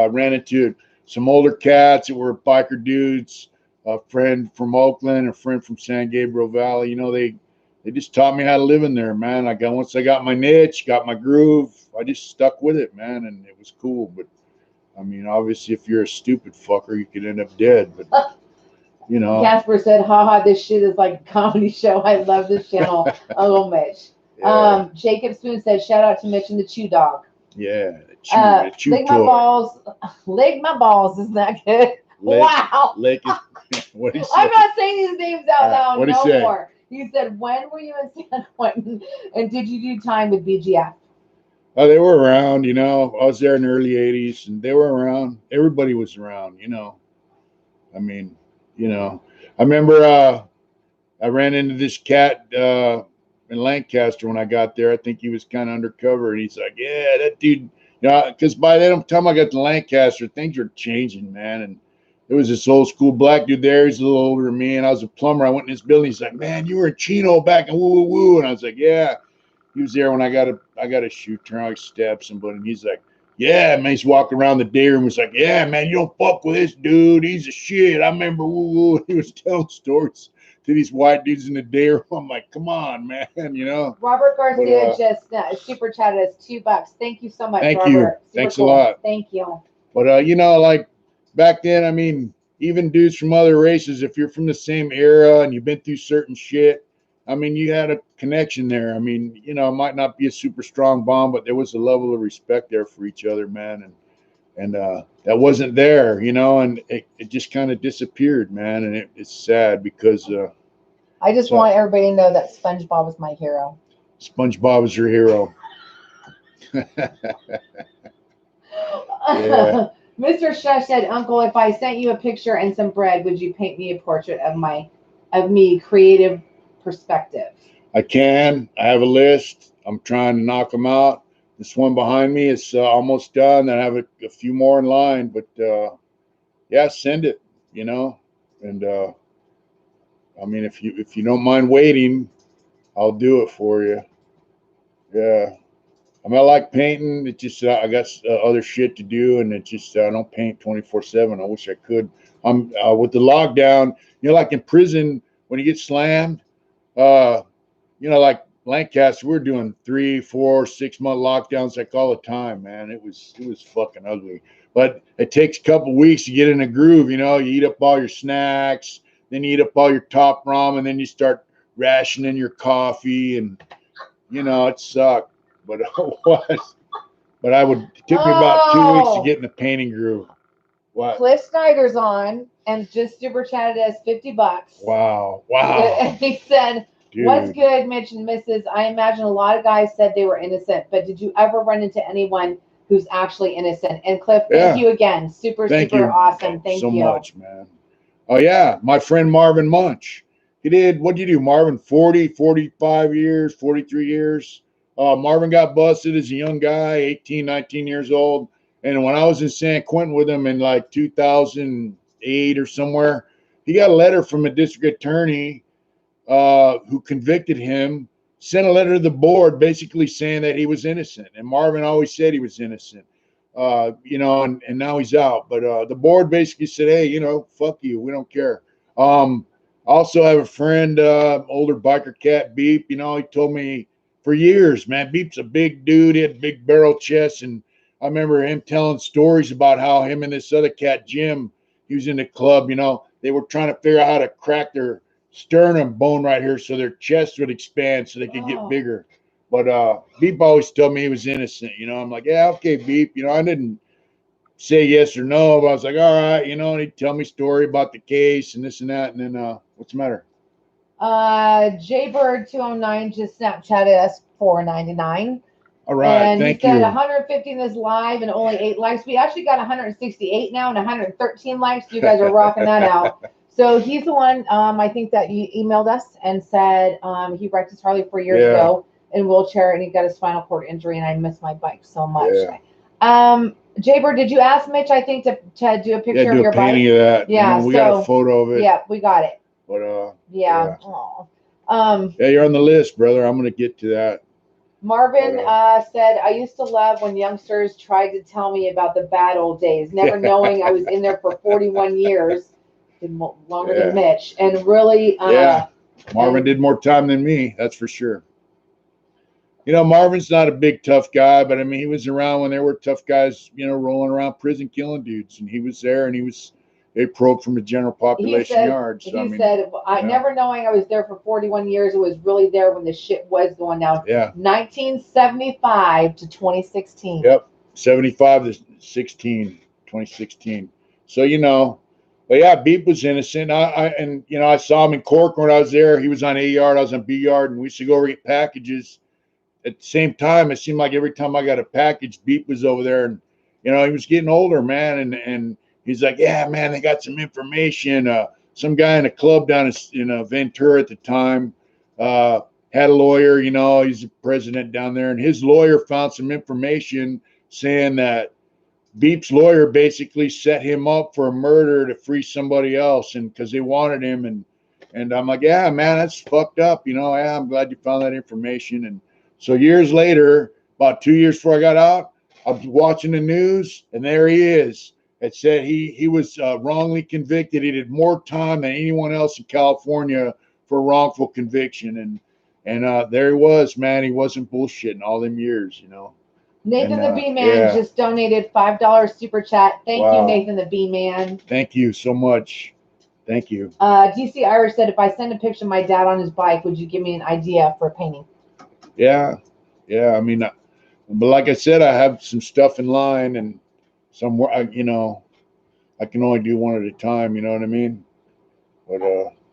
ran into some older cats that were biker dudes, a friend from Oakland, a friend from San Gabriel Valley. They just taught me how to live in there, man. Once I got my niche, got my groove, I just stuck with it, man, and it was cool. But I mean, obviously, if you're a stupid fucker, you could end up dead. But Casper said, haha, this shit is like a comedy show. I love this channel. Uncle Mitch. Yeah. Jacob Spoon said, shout out to Mitch and the Chew Dog. Yeah. Lick my balls. Lick my balls. Isn't that good? Wow. What he said. I'm not saying these names out loud no say? more. He said, when were you in San Quentin? And did you do time with BGF? Oh, they were around, I was there in the early 80s, and they were around. Everybody was around, I mean, I remember I ran into this cat. in Lancaster when I got there. I think he was kind of undercover, and he's like, yeah, that dude. Yeah, because by the time I got to Lancaster, things were changing, man. And there was this old school black dude there. He's a little older than me, and I was a plumber. I went in this building. He's like, man, you were in Chino back in woo woo woo. And I was like, yeah. He was there when I got a shoot, turn out steps, and he's like, yeah, man. He's walking around the day room. He's like, yeah, man, you don't fuck with this dude. He's a shit. I remember woo woo. He was telling stories to these white dudes in the day room. I'm like, come on, man, you know. Robert Garcia just super chatted us $2. Thank you so much, Thank Robert. you. Super Thanks cool. a lot. Thank you. But you know, like back then, I mean, even dudes from other races, if you're from the same era and you've been through certain shit, I mean, you had a connection there. I mean, you know, it might not be a super strong bond, but there was a level of respect there for each other, man. And that wasn't there, you know, and it just kind of disappeared, man. And it's sad because I just want everybody to know that SpongeBob was my hero. SpongeBob is your hero. Yeah. Mr. Shush said, Uncle, if I sent you a picture and some bread, would you paint me a portrait of me, creative perspective? I can. I have a list. I'm trying to knock them out. This one behind me is almost done. I have a few more in line, but yeah, send it, you know. And I mean, if you don't mind waiting, I'll do it for you. Yeah. I mean, I like painting. It just I got other shit to do, and it just I don't paint 24/7. I wish I could. I'm with the lockdown. You know, like in prison when you get slammed. You know, like Lancaster, we're doing 3, 4, 6 month lockdowns like all the time, man. It was fucking ugly. But it takes a couple weeks to get in a groove. You know, you eat up all your snacks, then you eat up all your top ramen, then you start rationing your coffee, and you know it sucked. But it was. But it took me about 2 weeks to get in the painting groove. What? Cliff Snyder's on and just super chatted us $50. Wow. And he said, Dude. What's good, Mitch and Mrs.? I imagine a lot of guys said they were innocent, but did you ever run into anyone who's actually innocent? And Cliff, thank you again. Super awesome. Thank you so much, man. Oh, yeah. My friend Marvin Munch. He did, what did you do, Marvin? 40, 45 years, 43 years. Marvin got busted as a young guy, 18, 19 years old. And when I was in San Quentin with him in like 2008 or somewhere, he got a letter from a district attorney who convicted him, sent a letter to the board basically saying that he was innocent. And Marvin always said he was innocent, you know, and now he's out. But the board basically said, hey, you know, fuck you. We don't care. Also have a friend, older biker cat, Beep. You know, he told me for years, man, Beep's a big dude. He had big barrel chest. And I remember him telling stories about how him and this other cat, Jim, he was in the club, you know, they were trying to figure out how to crack their sternum bone right here so their chest would expand so they could get bigger. But Beep always told me he was innocent. You know, I'm like, yeah, okay, Beep. You know, I didn't say yes or no, but I was like, all right, you know, and he'd tell me a story about the case and this and that. And then what's the matter? Jaybird209 just Snapchatted us $4.99. All right, and thank he said you. 150 in this live and only 8 likes. We actually got 168 now and 113 likes. You guys are rocking that out. So he's the one, I think, that you emailed us and said he wrecked his Harley 4 years ago in a wheelchair, and he got a spinal cord injury, and I miss my bike so much. Jaybird, did you ask Mitch, I think, to do a picture of your bike? Of that. Yeah, you know, we got a photo of it. Yeah, we got it. But yeah. Yeah, you're on the list, brother. I'm gonna get to that. Marvin said, I used to love when youngsters tried to tell me about the bad old days, never knowing I was in there for 41 years, longer than Mitch, and really. Marvin did more time than me, that's for sure. You know, Marvin's not a big, tough guy, but I mean, he was around when there were tough guys, you know, rolling around prison killing dudes, and he was there, and he was a probe from the general population yard. So, he said, never knowing I was there for 41 years, it was really there when the shit was going down. Yeah. 1975 to 2016. Yep. 75 to 2016. So, you know, but yeah, Beep was innocent. And you know, I saw him in Cork when I was there. He was on A yard, I was on B yard, and we used to go over get packages. At the same time, it seemed like every time I got a package, Beep was over there, and you know, he was getting older, man, and he's like, yeah, man, they got some information. Some guy in a club down in Ventura at the time had a lawyer, you know, he's the president down there, and his lawyer found some information saying that Beep's lawyer basically set him up for a murder to free somebody else, and because they wanted him, and I'm like, yeah, man, that's fucked up, you know. Yeah, I'm glad you found that information. And so years later, about 2 years before I got out, I was watching the news, and there he is. It said he was wrongly convicted. He did more time than anyone else in California for wrongful conviction, and there he was, man. He wasn't bullshitting all them years, you know. Nathan the B Man just donated $5 super chat. Thank you, Nathan the B Man. Thank you so much. Thank you. DC Irish said, if I send a picture of my dad on his bike, would you give me an idea for a painting? Yeah. I mean, but like I said, I have some stuff in line, and somewhere, you know, I can only do one at a time. You know what I mean? But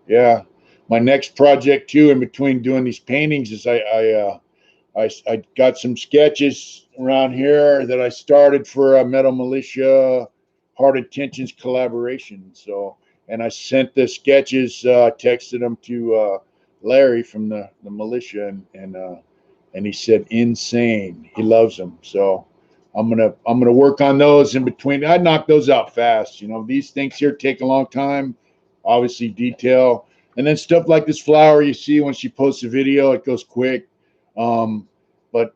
yeah, my next project too, in between doing these paintings, is I got some sketches around here that I started for a Metal Militia Heart Intentions collaboration. So, and I sent the sketches, texted them to Larry from the militia, and he said insane. He loves them. So I'm gonna work on those in between. I knock those out fast. You know, these things here take a long time. Obviously, detail, and then stuff like this flower you see when she posts a video, it goes quick. But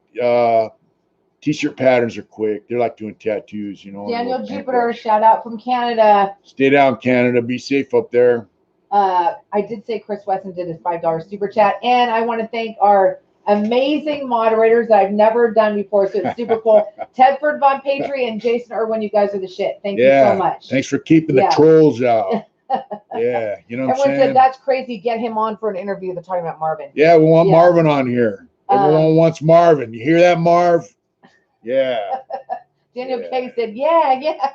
t-shirt patterns are quick. They're like doing tattoos, you know. Daniel Jupiter, shout out from Canada. Stay down, Canada. Be safe up there. I did say Chris Wesson did his $5 super chat, and I want to thank our amazing moderators that I've never done before, so it's super cool. Tedford Von Patry and Jason Erwin, you guys are the shit. Thank you so much. Thanks for keeping the trolls out. Yeah, you know what I'm saying? Said, that's crazy. Get him on for an interview. They're talking about Marvin. Yeah, we want Marvin on here. Everyone wants Marvin. You hear that, Marv? Yeah. Daniel K said, yeah.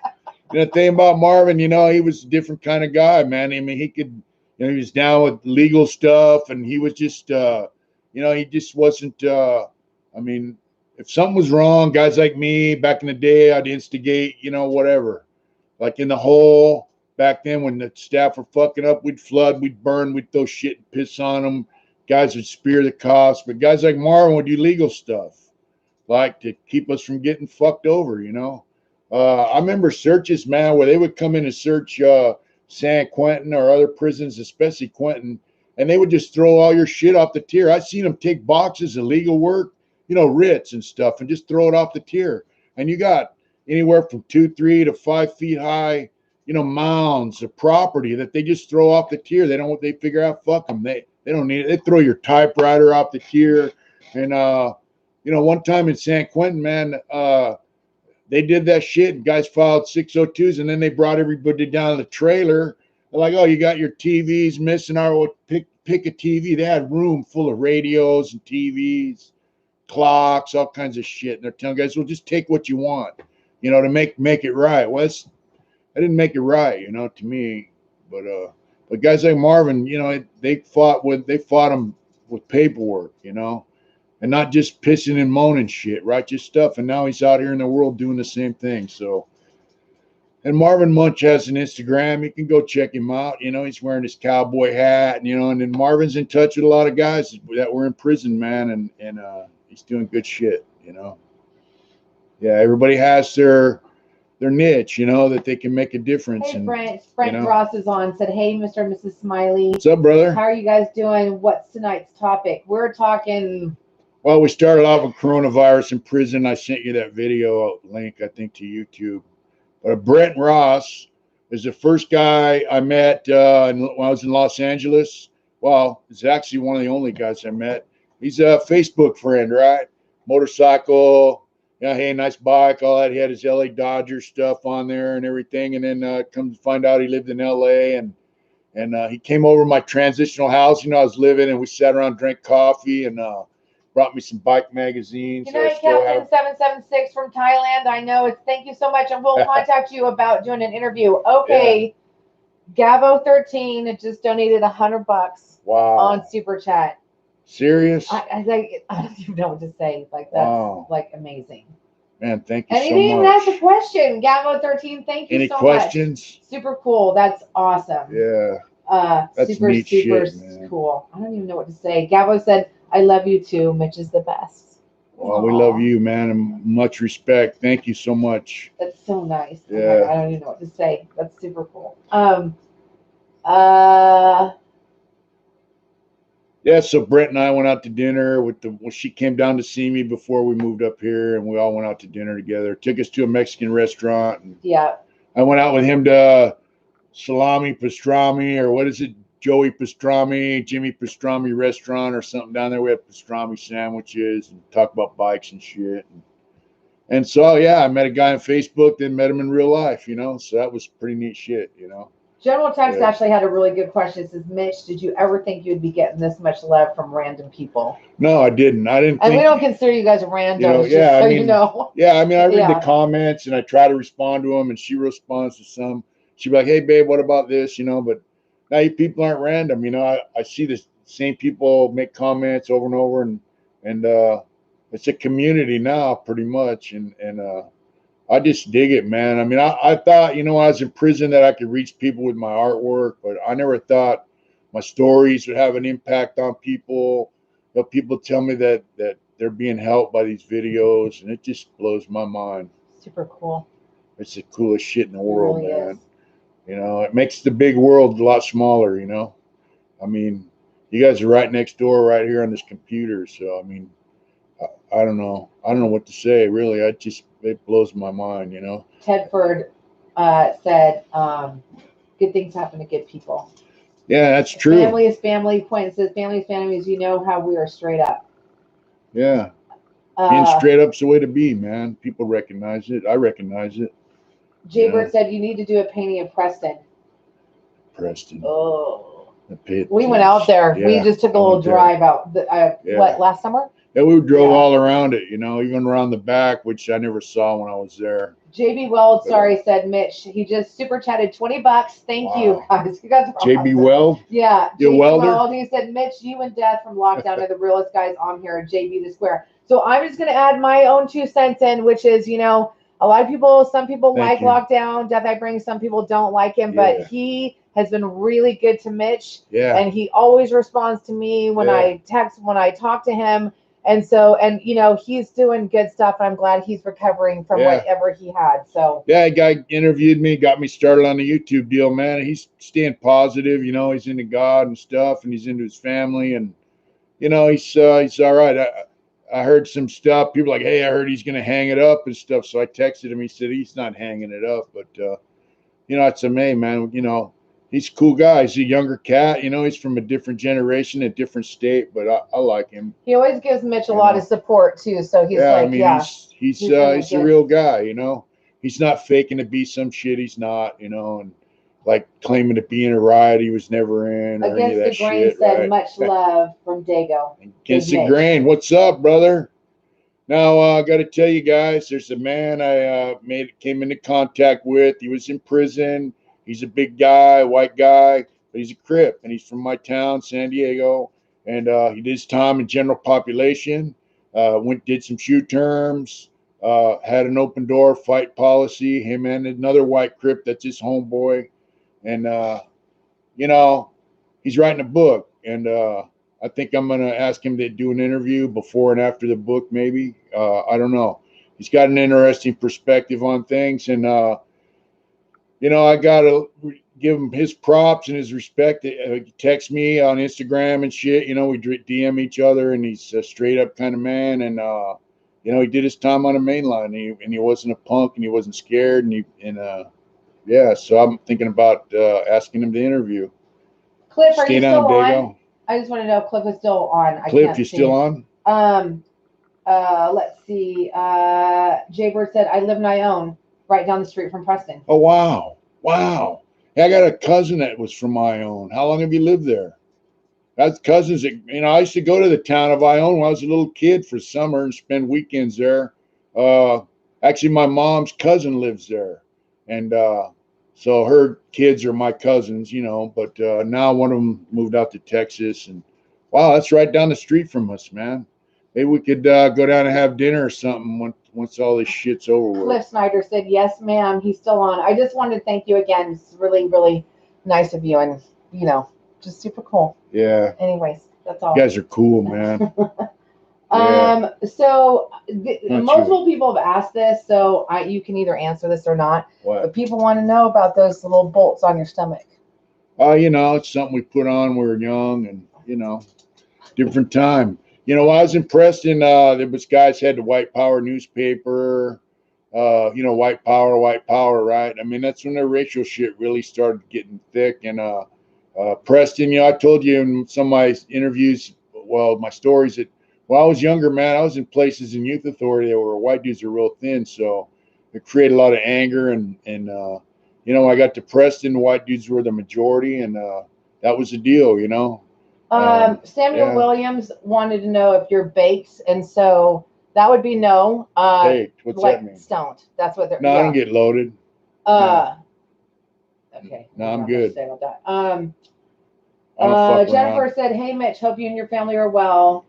The thing about Marvin, you know, he was a different kind of guy, man. I mean, he could, you know, he was down with legal stuff, and he was just, you know, he just wasn't, I mean, if something was wrong, guys like me back in the day, I'd instigate, you know, whatever. Like in the hole back then when the staff were fucking up, we'd flood, we'd burn, we'd throw shit and piss on them. Guys would spear the cops, but guys like Marvin would do legal stuff, like to keep us from getting fucked over, you know. I remember searches, man, where they would come in and search San Quentin or other prisons, especially Quentin, and they would just throw all your shit off the tier. I've seen them take boxes of legal work, you know, writs and stuff, and just throw it off the tier. And you got anywhere from 2, 3 to 5 feet high, you know, mounds of property that they just throw off the tier. They figure out, fuck them. They don't need it. They throw your typewriter off the tier. And, you know, one time in San Quentin, man, they did that shit, and guys filed 602s, and then they brought everybody down to the trailer. They're like, oh, you got your TVs missing. Pick a TV. They had room full of radios and TVs, clocks, all kinds of shit. And they're telling guys, well, just take what you want, you know, to make it right. Well, I didn't make it right, you know, to me. But guys like Marvin, you know, they fought him with paperwork, you know, and not just pissing and moaning shit, right? Just stuff. And now he's out here in the world doing the same thing. So, and Marvin Munch has an Instagram. You can go check him out. You know, he's wearing his cowboy hat, and, you know, and then Marvin's in touch with a lot of guys that were in prison, man. And he's doing good shit, you know. Yeah. Everybody has their niche, you know, that they can make a difference. Hey, Frank you know, Ross is on, said, hey, Mr. and Mrs. Smiley. What's up, brother? How are you guys doing? What's tonight's topic? We're talking. Well, we started off with coronavirus in prison. I sent you that video link, I think, to YouTube. But Brent Ross is the first guy I met when I was in Los Angeles. Well, he's actually one of the only guys I met. He's a Facebook friend, right? Motorcycle. Yeah, hey, nice bike, all that. He had his LA Dodger stuff on there and everything. And then come to find out he lived in LA, and he came over to my transitional house. You know, I was living, and we sat around, drank coffee, and brought me some bike magazines. Good night, Captain 776 from Thailand. I know it's, thank you so much, and we'll contact you about doing an interview. Okay, yeah. Gavo 13 just donated $100 on Super Chat. Serious? I don't even know what to say. Like, that's like amazing. Man, thank you so much. And he didn't even ask a question. Gavo 13, thank you so much. Any questions? Super cool. That's awesome. Yeah. That's super neat shit, man. Cool. I don't even know what to say. Gavo said, I love you too. Mitch is the best. Well, we love you, man, and much respect. Thank you so much. That's so nice. Yeah. Oh my God, I don't even know what to say. That's super cool. Uh, Yeah, so Brett and I went out to dinner when she came down to see me before we moved up here, and we all went out to dinner together. Took us to a Mexican restaurant, and yeah. I went out with him to Salami Pastrami, or what is it? Joey Pastrami, Jimmy Pastrami restaurant or something down there. We had pastrami sandwiches and talk about bikes and shit. And so, yeah, I met a guy on Facebook, then met him in real life, you know. So that was pretty neat shit, you know. General Text Yeah. actually had a really good question. It says, Mitch, did you ever think you'd be getting this much love from random people? No, I didn't. I didn't And think, we don't consider you guys randos, you know, just yeah, so I mean, you know. yeah, I mean, I read Yeah. the comments and I try to respond to them, and she responds to some. She'd be like, hey, babe, what about this, you know? But now you people aren't random, you know. I see the same people make comments over and over, and it's a community now pretty much, and I just dig it, man. I mean, I thought, you know, when I was in prison that I could reach people with my artwork, but I never thought my stories would have an impact on people. You know, people tell me that they're being helped by these videos, and it just blows my mind. Super cool. It's the coolest shit in the world, really man. is. You know, it makes the big world a lot smaller, you know. I mean, you guys are right next door, right here on this computer. So, I mean, I don't know. I don't know what to say, really. It blows my mind, you know. Tedford said, good things happen to good people. Yeah, that's true. Family is family. Point says, family is family, as you know how we are straight up. Yeah. Being straight up's the way to be, man. People recognize it. I recognize it. Jaybird said, you need to do a painting of Preston. Preston. Oh. We went out there. Yeah, we just took a little drive out. What, last summer? Yeah, we drove all around it, you know, even around the back, which I never saw when I was there. JB Weld, said Mitch. He just super chatted $20. Thank you, guys. You guys are JB awesome. Weld? Yeah. You JB welder? Weld, he said, Mitch, you and Death from Lockdown are the realest guys on here at JB the Square. So I'm just going to add my own 2 cents in, which is, you know, a lot of people, some people like Lockdown, Death I Bring, some people don't like him, but he has been really good to Mitch. Yeah. And he always responds to me when I text, when I talk to him. And so, and you know, he's doing good stuff. I'm glad he's recovering from whatever he had. So yeah, a guy interviewed me, got me started on the YouTube deal, man. He's staying positive, you know. He's into God and stuff, and he's into his family, and you know, he's all right. I heard some stuff. People are like, hey, I heard he's gonna hang it up and stuff. So I texted him. He said he's not hanging it up, but you know, it's a man. You know, he's a cool guy. He's a younger cat. You know, he's from a different generation, a different state, but I like him. He always gives Mitch a lot of support too. So he's like, I mean, he's a real guy. You know, he's not faking to be some shit he's not. You know, and like claiming to be in a riot he was never in or any of that Against the Grain shit. said, Right? much love from Dago. Against the Grain. What's up, brother? Now, I got to tell you guys, there's a man I came into contact with. He was in prison. He's a big guy, white guy, but he's a Crip, and he's from my town, San Diego. And he did his time in general population. Did some shoot terms. Had an open door fight policy. Him and another white Crip that's his homeboy. And you know, he's writing a book, and I think I'm going to ask him to do an interview before and after the book, maybe. I don't know. He's got an interesting perspective on things. And, you know, I got to give him his props and his respect. He texts me on Instagram and shit. You know, we DM each other, and he's a straight up kind of man. And, you know, he did his time on the main line, and he wasn't a punk, and he wasn't scared. Yeah, so I'm thinking about asking him to interview. Cliff, are you still on? I just want to know if Cliff is still on. Cliff, you still on? Let's see. Jaybird said, I live in Ione, right down the street from Preston. Oh, wow. Wow. Yeah, I got a cousin that was from Ione. How long have you lived there? That's cousins that, you know, I used to go to the town of Ione when I was a little kid for summer and spend weekends there. Actually, my mom's cousin lives there. And so her kids are my cousins, you know, but now one of them moved out to Texas. And wow, that's right down the street from us, man. Maybe we could go down and have dinner or something once all this shit's over with. Cliff Snyder said, yes, ma'am, he's still on. I just wanted to thank you again. It's really, really nice of you, and, you know, just super cool. Yeah. Anyways. That's all. You guys are cool, man. So Not multiple people have asked this, so you can either answer this or not. What? But people want to know about those little bolts on your stomach. You know, it's something we put on when we were young, and you know, different time. You know, I was impressed in there was guys had the White Power newspaper. You know, white power, right? I mean, that's when the racial shit really started getting thick. And Preston, you know, I told you in some of my interviews, well, my stories that when I was younger, man, I was in places in youth authority where white dudes are real thin, so it created a lot of anger. And you know, I got to Preston, white dudes were the majority, and that was the deal, you know. Samuel Williams wanted to know if you're baked, and so that would be no. Baked? What's like that mean? Stoned. That's what they're. No, I don't get loaded. Okay. No, I'm good. Say about that. I don't fuck Jennifer around. said, "Hey Mitch, hope you and your family are well."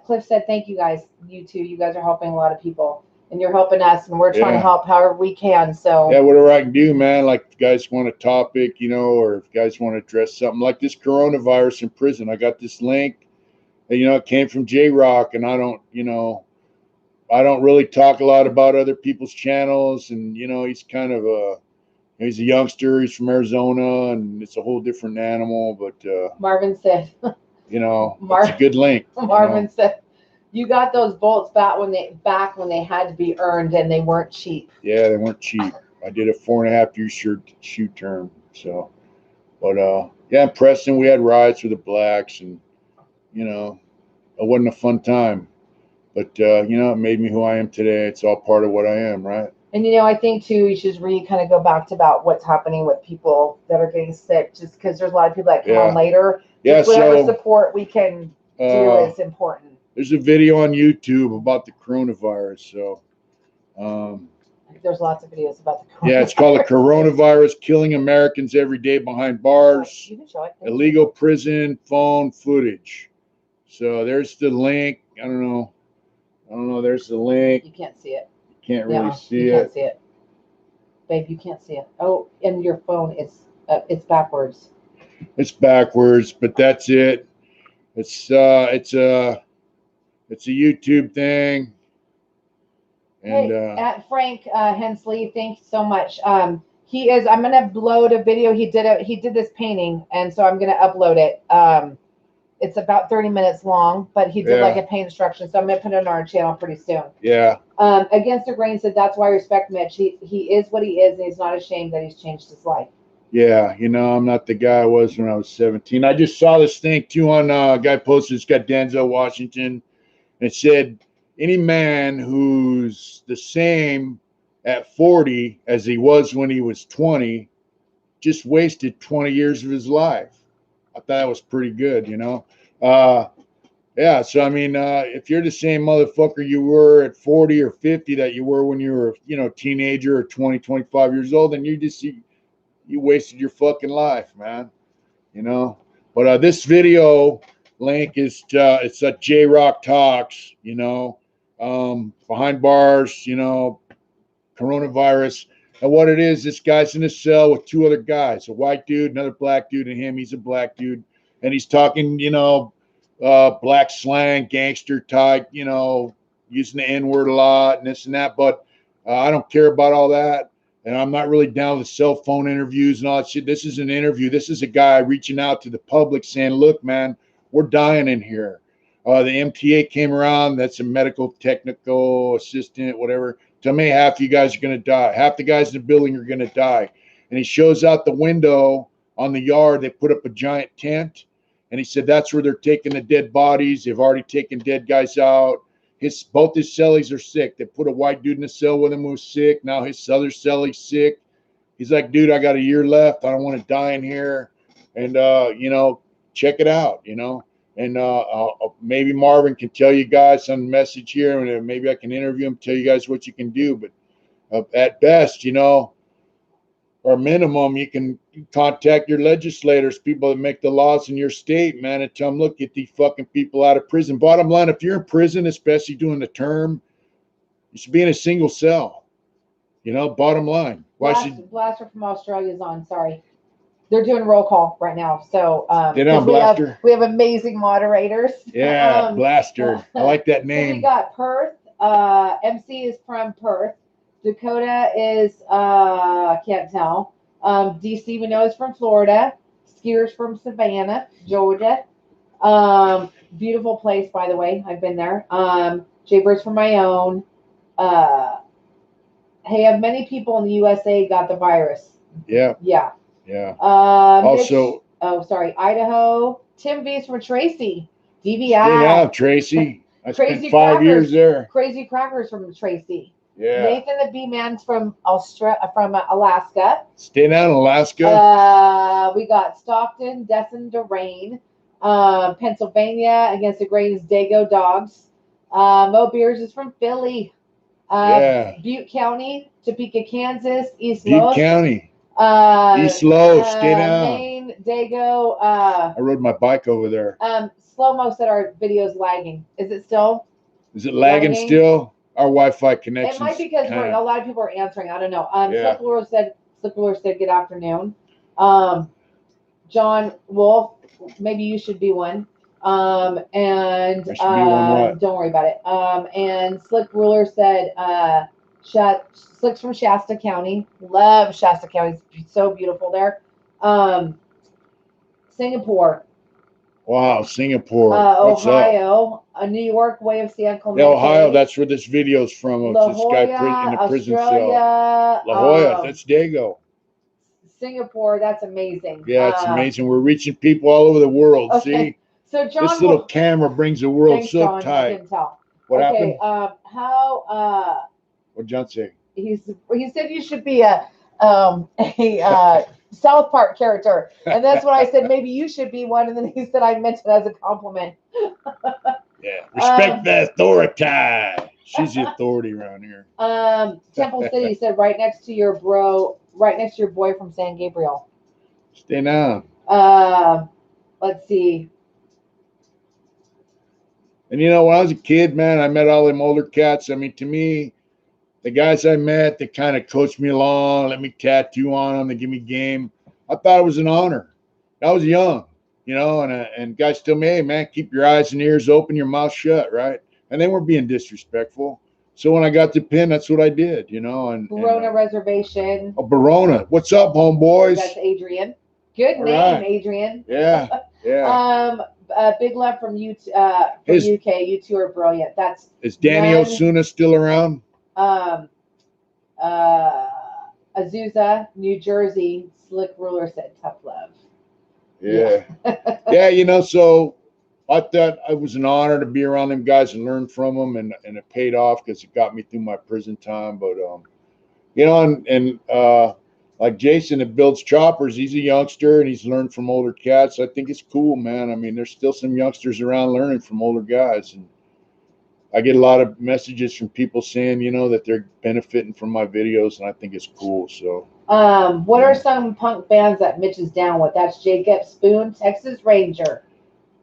Cliff said, "Thank you guys. You too. You guys are helping a lot of people, and you're helping us, and we're trying to help however we can." So yeah, whatever I can do, man. Like, if you guys want a topic, you know, or if you guys want to address something like this coronavirus in prison, I got this link. And, you know, it came from J-Rock, and I don't really talk a lot about other people's channels, and you know, he's kind of he's a youngster. He's from Arizona, and it's a whole different animal. But Marvin said, you know, it's a good link. Marvin said, "You got those bolts back when they had to be earned, and they weren't cheap." Yeah, they weren't cheap. I did a 4.5 year shoot term. So, but yeah, in Preston, we had riots with the blacks, and you know, it wasn't a fun time. But you know, it made me who I am today. It's all part of what I am, right? And you know, I think too, we should really kind of go back to about what's happening with people that are getting sick, just because there's a lot of people that come on later. Yeah, just whatever support we can do is important. There's a video on YouTube about the coronavirus. So there's lots of videos about the coronavirus. Yeah, it's called the coronavirus killing Americans every day behind bars. You can show it. Illegal prison phone footage. So there's the link. I don't know. There's the link. You can't see it. You can't really see you it. Can't see it, babe. You can't see it. Oh, and your phone it's backwards. It's backwards, but that's it. It's a YouTube thing. And hey, at Frank Hensley, thank you so much. I'm gonna upload a video. He did this painting, and so I'm gonna upload it. It's about 30 minutes long, but he did like a paint instruction, so I'm gonna put it on our channel pretty soon. Yeah. Against the Grain said, "That's why I respect Mitch. He is what he is, and he's not ashamed that he's changed his life." Yeah, you know, I'm not the guy I was when I was 17. I just saw this thing too on a guy posted. It's got Denzel Washington. And it said, any man who's the same at 40 as he was when he was 20 just wasted 20 years of his life. I thought that was pretty good, you know. Yeah, so I mean, if you're the same motherfucker you were at 40 or 50 that you were when you were, you know, teenager or 20, 25 years old, then you wasted your fucking life, man. You know. But this video link is it's a J-Rock Talks, you know, behind bars, you know, coronavirus. And what it is, this guy's in a cell with two other guys, a white dude, another black dude, and him. He's a black dude, and he's talking, you know, black slang, gangster type, you know, using the N-word a lot and this and that. But I don't care about all that. And I'm not really down with cell phone interviews and all that shit. This is an interview. This is a guy reaching out to the public saying, look, man, we're dying in here. The MTA came around. That's a medical technical assistant, whatever. Tell me half you guys are going to die. Half the guys in the building are going to die. And he shows out the window on the yard. They put up a giant tent. And he said, that's where they're taking the dead bodies. They've already taken dead guys out. Both his cellies are sick. They put a white dude in the cell with him who was sick. Now his other cellie's sick. He's like, dude, I got a year left. I don't want to die in here. And, you know, check it out, you know. And maybe Marvin can tell you guys on the message here, and maybe I can interview him, tell you guys what you can do. But at best, you know, or minimum, you can contact your legislators, people that make the laws in your state, man, and tell them, look, get these fucking people out of prison. Bottom line, if you're in prison, especially doing the term, you should be in a single cell. You know, bottom line. Blaster from Australia is on, sorry. They're doing roll call right now. So Get on, Blaster. we have amazing moderators. Yeah, Blaster. I like that name. So we got Perth. MC is from Perth. Dakota is can't tell. DC we know is from Florida. Skier's from Savannah, Georgia. Beautiful place, by the way. I've been there. Jaybird's from my own. Hey, have many people in the USA got the virus? Yeah. Yeah. Yeah. Also, Mitch, oh, sorry, Idaho. Tim V's from Tracy. DVI. Yeah, Tracy. I Crazy spent 5 Crackers. years there. Crazy Crackers from Tracy. Yeah. Nathan the B Man's from Alaska. Stay down in Alaska. We got Stockton, Destin, Durain, Pennsylvania against the Grains Dago Dogs. Mo Beers is from Philly. Butte County, Topeka, Kansas, East Los. Butte County. East Los, stay down. Maine, Dago. I rode my bike over there. Slow-mo said our video's lagging. Is it still? Is it lagging still? Our Wi-Fi connection. It might be because a lot of people are answering. I don't know. Slip Ruler said good afternoon. John Wolf, maybe you should be one. Don't worry about it. And Slick Ruler said Slick's from Shasta County. Love Shasta County. It's so beautiful there. Singapore. Wow, Singapore. What's Ohio. New York, Way of San Clemente. Yeah, Ohio, that's where this video's from. La this Jolla, guy in a prison Australia, cell. La Jolla, that's Dago. Singapore, that's amazing. Yeah, it's amazing. We're reaching people all over the world. Okay. See? So John, this little camera brings the world so John, tight. I can tell. What happened? What'd John say? He said you should be a South Park character, and that's what I said. Maybe you should be one, and then he said I meant it as a compliment. Yeah, respect the authority. She's the authority around here. Temple City said right next to your boy from San Gabriel. Stay down. Let's see. And when I was a kid, man, I met all them older cats. I mean, to me, the guys I met, they kind of coached me along, let me tattoo on them, they give me game. I thought it was an honor. I was young, and guys tell me, hey, man, keep your eyes and ears open, your mouth shut, right? And they weren't being disrespectful. So when I got the pin, that's what I did, Verona Reservation. Oh, Verona. What's up, homeboys? That's Adrian. Good all name, right. Adrian. Yeah, yeah. Big love from you, from UK. You two are brilliant. Is Danny Osuna still around? Azusa, New Jersey. Slick Ruler said tough love. Yeah. Yeah, so I thought it was an honor to be around them guys and learn from them, and it paid off because it got me through my prison time. But like Jason that builds choppers, he's a youngster and he's learned from older cats. I think it's cool, man. I mean, there's still some youngsters around learning from older guys, and I get a lot of messages from people saying, that they're benefiting from my videos, and I think it's cool. So, what are some punk bands that Mitch is down with? That's Jacob Spoon, Texas Ranger,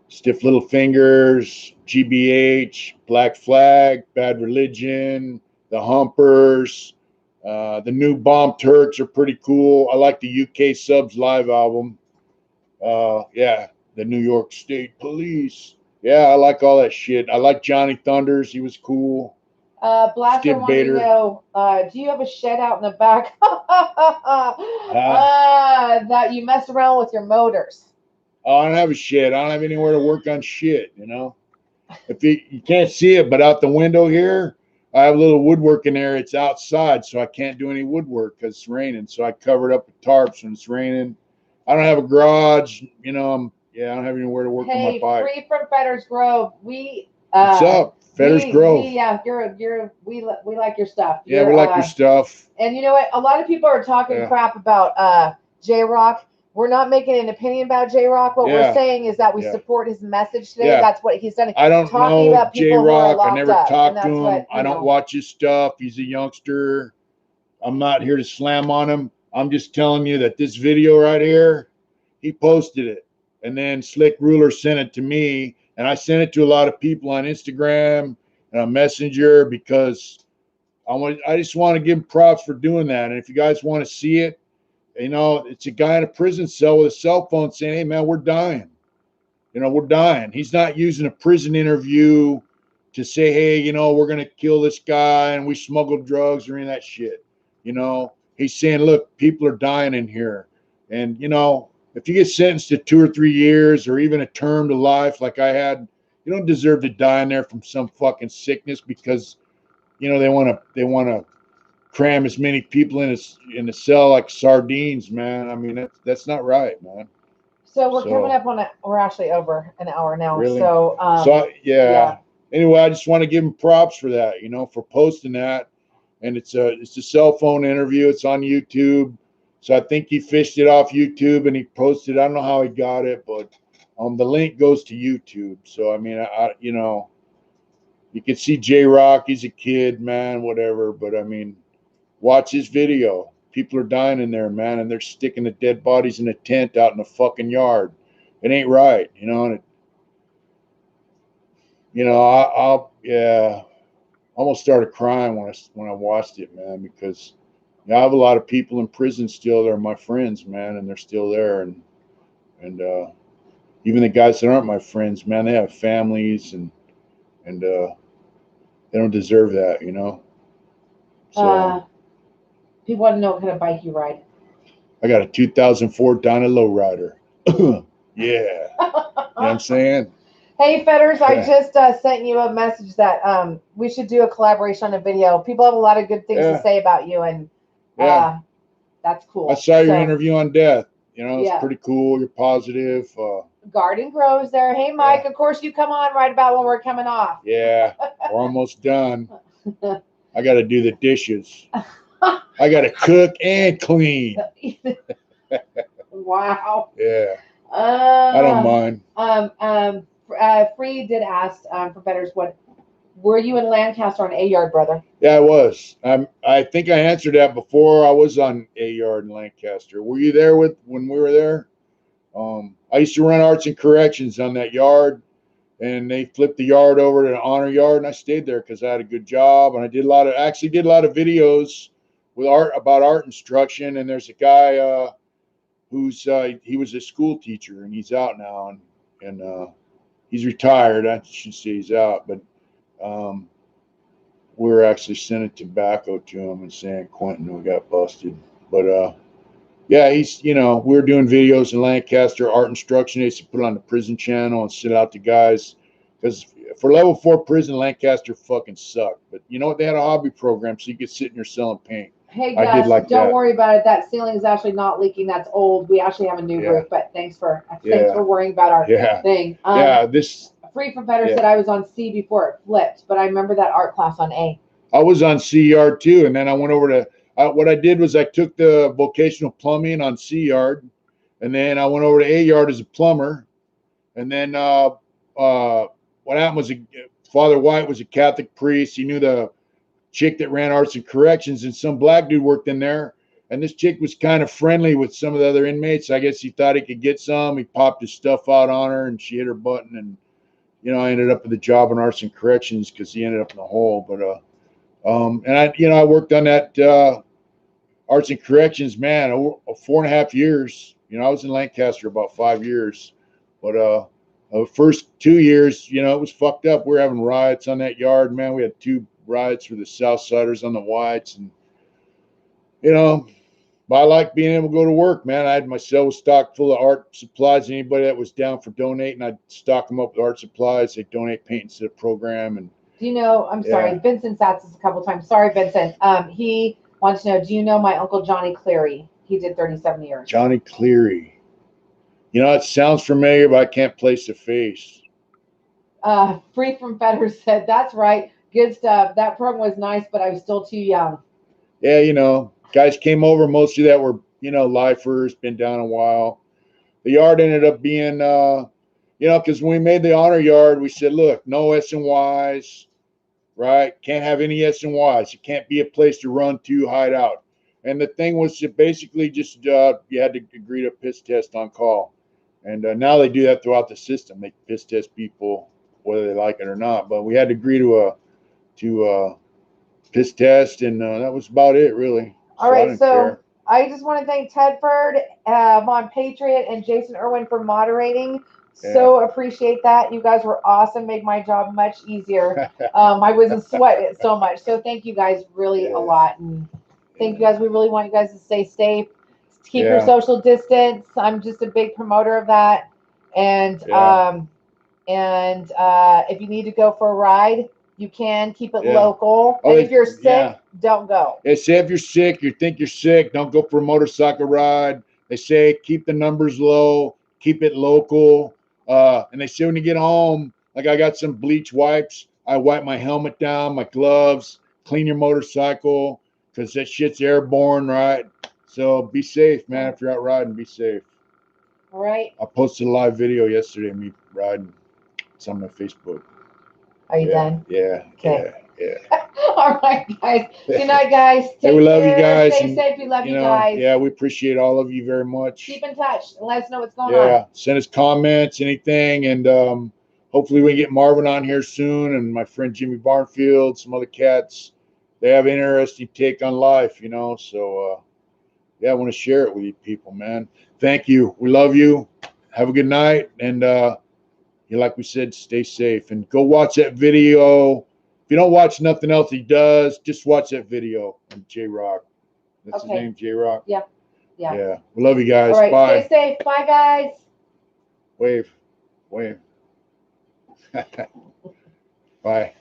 Stiff Little Fingers, GBH, Black Flag, Bad Religion, the Humpers. The new Bomb Turks are pretty cool. I like the UK Subs live album. The New York State Police. Yeah, I like all that shit. I like Johnny Thunders. He was cool. Blaster wanted to know, do you have a shed out in the back that you mess around with your motors? Oh, I don't have a shed. I don't have anywhere to work on shit, If you can't see it, but out the window here, I have a little woodworking area. It's outside, so I can't do any woodwork because it's raining. So I cover it up with tarps when it's raining. I don't have a garage. I don't have anywhere to work on my bike. Free from Fetters Grove. What's up, Fetters Grove? We like your stuff. Yeah, we like your stuff. And you know what? A lot of people are talking crap about J-Rock. We're not making an opinion about J-Rock. What we're saying is that we support his message today. Yeah. That's what he's done. I don't know J-Rock. I never talked to him. What, I don't watch his stuff. He's a youngster. I'm not here to slam on him. I'm just telling you that this video right here, he posted it. And then Slick Ruler sent it to me. And I sent it to a lot of people on Instagram and on Messenger because I just want to give him props for doing that. And if you guys want to see it, you know, it's a guy in a prison cell with a cell phone saying, "Hey, man, we're dying. You know, we're dying." He's not using a prison interview to say, "Hey, you know, we're going to kill this guy and we smuggled drugs," or any of that shit. You know, he's saying, "Look, people are dying in here." And, you know, if you get sentenced to 2 or 3 years or even a term to life like I had, you don't deserve to die in there from some fucking sickness because, you know, they want to cram as many people in a cell like sardines, man. I mean, that's not right, man. So we're coming up on it. We're actually over an hour now. Really? So, yeah. Anyway, I just want to give him props for that, you know, for posting that. And it's a cell phone interview. It's on YouTube. So I think he fished it off YouTube and he posted. I don't know how he got it, but the link goes to YouTube. So I mean, I you know, you can see J Rock. He's a kid, man, whatever. But I mean, watch his video. People are dying in there, man, and they're sticking the dead bodies in a tent out in the fucking yard. It ain't right, you know. And I'll almost started crying when I watched it, man, because I have a lot of people in prison still. They're my friends, man, and they're still there, and even the guys that aren't my friends, man, they have families, and they don't deserve that, you know. So people want to know what kind of bike you ride. I got a 2004 Dyna Lowrider. Yeah, you know what I'm saying. Hey, Fetters, I just sent you a message that we should do a collaboration on a video. People have a lot of good things to say about you, and that's cool. I saw your interview on death. You know, it's Yeah. pretty cool. You're positive. Garden Grows there. Hey, Mike, of course you come on right about when we're coming off. Yeah, we're almost done. I got to do the dishes. I got to cook and clean. Wow. Yeah. I don't mind. Free did ask for Fetters, what were you in Lancaster on A Yard, brother? Yeah, I was. I think I answered that before. I was on A Yard in Lancaster. Were you there when we were there? I used to run arts and corrections on that yard, and they flipped the yard over to an honor yard, and I stayed there because I had a good job, and I did a lot of videos with about art instruction. And there's a guy who's he was a school teacher, and he's out now, and he's retired. I should say he's out, but we were actually sending tobacco to him in San Quentin who got busted. But yeah, he's, you know, we were doing videos in Lancaster, art instruction. They used to put it on the prison channel and send it out to guys. Because for level 4 prison, Lancaster fucking sucked. But you know what? They had a hobby program, so you could sit in your cell and paint. Hey, guys, don't worry about it. That ceiling is actually not leaking. That's old. We actually have a new roof, but thanks for worrying about our thing. This Free from Fetter said I was on C before it flipped, but I remember that art class on A. I was on C yard too, and then I went over to what I did was I took the vocational plumbing on C yard, and then I went over to A yard as a plumber, and then what happened was Father White was a Catholic priest. He knew the chick that ran arts and corrections, and some black dude worked in there, and this chick was kind of friendly with some of the other inmates. I guess he thought he could get some. He popped his stuff out on her, and she hit her button, and you know, I ended up with a job in arts and corrections because he ended up in the hole. But and I worked on that arts and corrections, man, 4.5 years. You know, I was in Lancaster about 5 years, but the first 2 years, you know, it was fucked up. We were having riots on that yard, man. We had 2 riots for the Southsiders on the Whites, and you know, but I like being able to go to work, man. I had my cell stocked full of art supplies. Anybody that was down for donating, I'd stock them up with art supplies. They donate paint to the program. And do you know? I'm sorry, Vincent's asked this a couple times. Sorry, Vincent. He wants to know, do you know my uncle Johnny Cleary? He did 37 years. Johnny Cleary. You know, it sounds familiar, but I can't place the face. Free from Fetters said, that's right. Good stuff. That program was nice, but I was still too young. Yeah, you know, guys came over, mostly that were, you know, lifers, been down a while. The yard ended up being, you know, because when we made the honor yard, we said, look, no S&Ys, right? Can't have any S&Ys. It can't be a place to run to, hide out. And the thing was to basically just, you had to agree to piss test on call. And now they do that throughout the system. They piss test people whether they like it or not. But we had to agree to piss test, and that was about it, really. All right, so I just want to thank Tedford, Von Patriot, and Jason Erwin for moderating. So appreciate that. You guys were awesome. Made my job much easier. I wasn't sweating it so much. So thank you guys really a lot. And thank you guys. We really want you guys to stay safe. Keep your social distance. I'm just a big promoter of that. And if you need to go for a ride, you can keep it local. And if you're sick, don't go. They say if you're sick, you think you're sick, don't go for a motorcycle ride. They say keep the numbers low, keep it local. And they say when you get home, like I got some bleach wipes. I wipe my helmet down, my gloves, clean your motorcycle because that shit's airborne, right? So be safe, man. If you're out riding, be safe. All right. I posted a live video yesterday of me riding. It's on my Facebook. Are you done? Yeah. Okay. Yeah. All right, guys. Good night, guys. Take we love care. You guys. Stay safe. We love you guys. Yeah, we appreciate all of you very much. Keep in touch and let us know what's going on. on. Send us comments, anything, and hopefully we can get Marvin on here soon, and my friend Jimmy Barnfield, some other cats. They have an interesting take on life, So, I want to share it with you people, man. Thank you. We love you. Have a good night, and like we said, stay safe and go watch that video. If you don't watch nothing else he does, just watch that video of J Rock. That's his name, J Rock. Yeah. Yeah. We love you guys. All right. Bye. Stay safe. Bye, guys. Wave. Bye.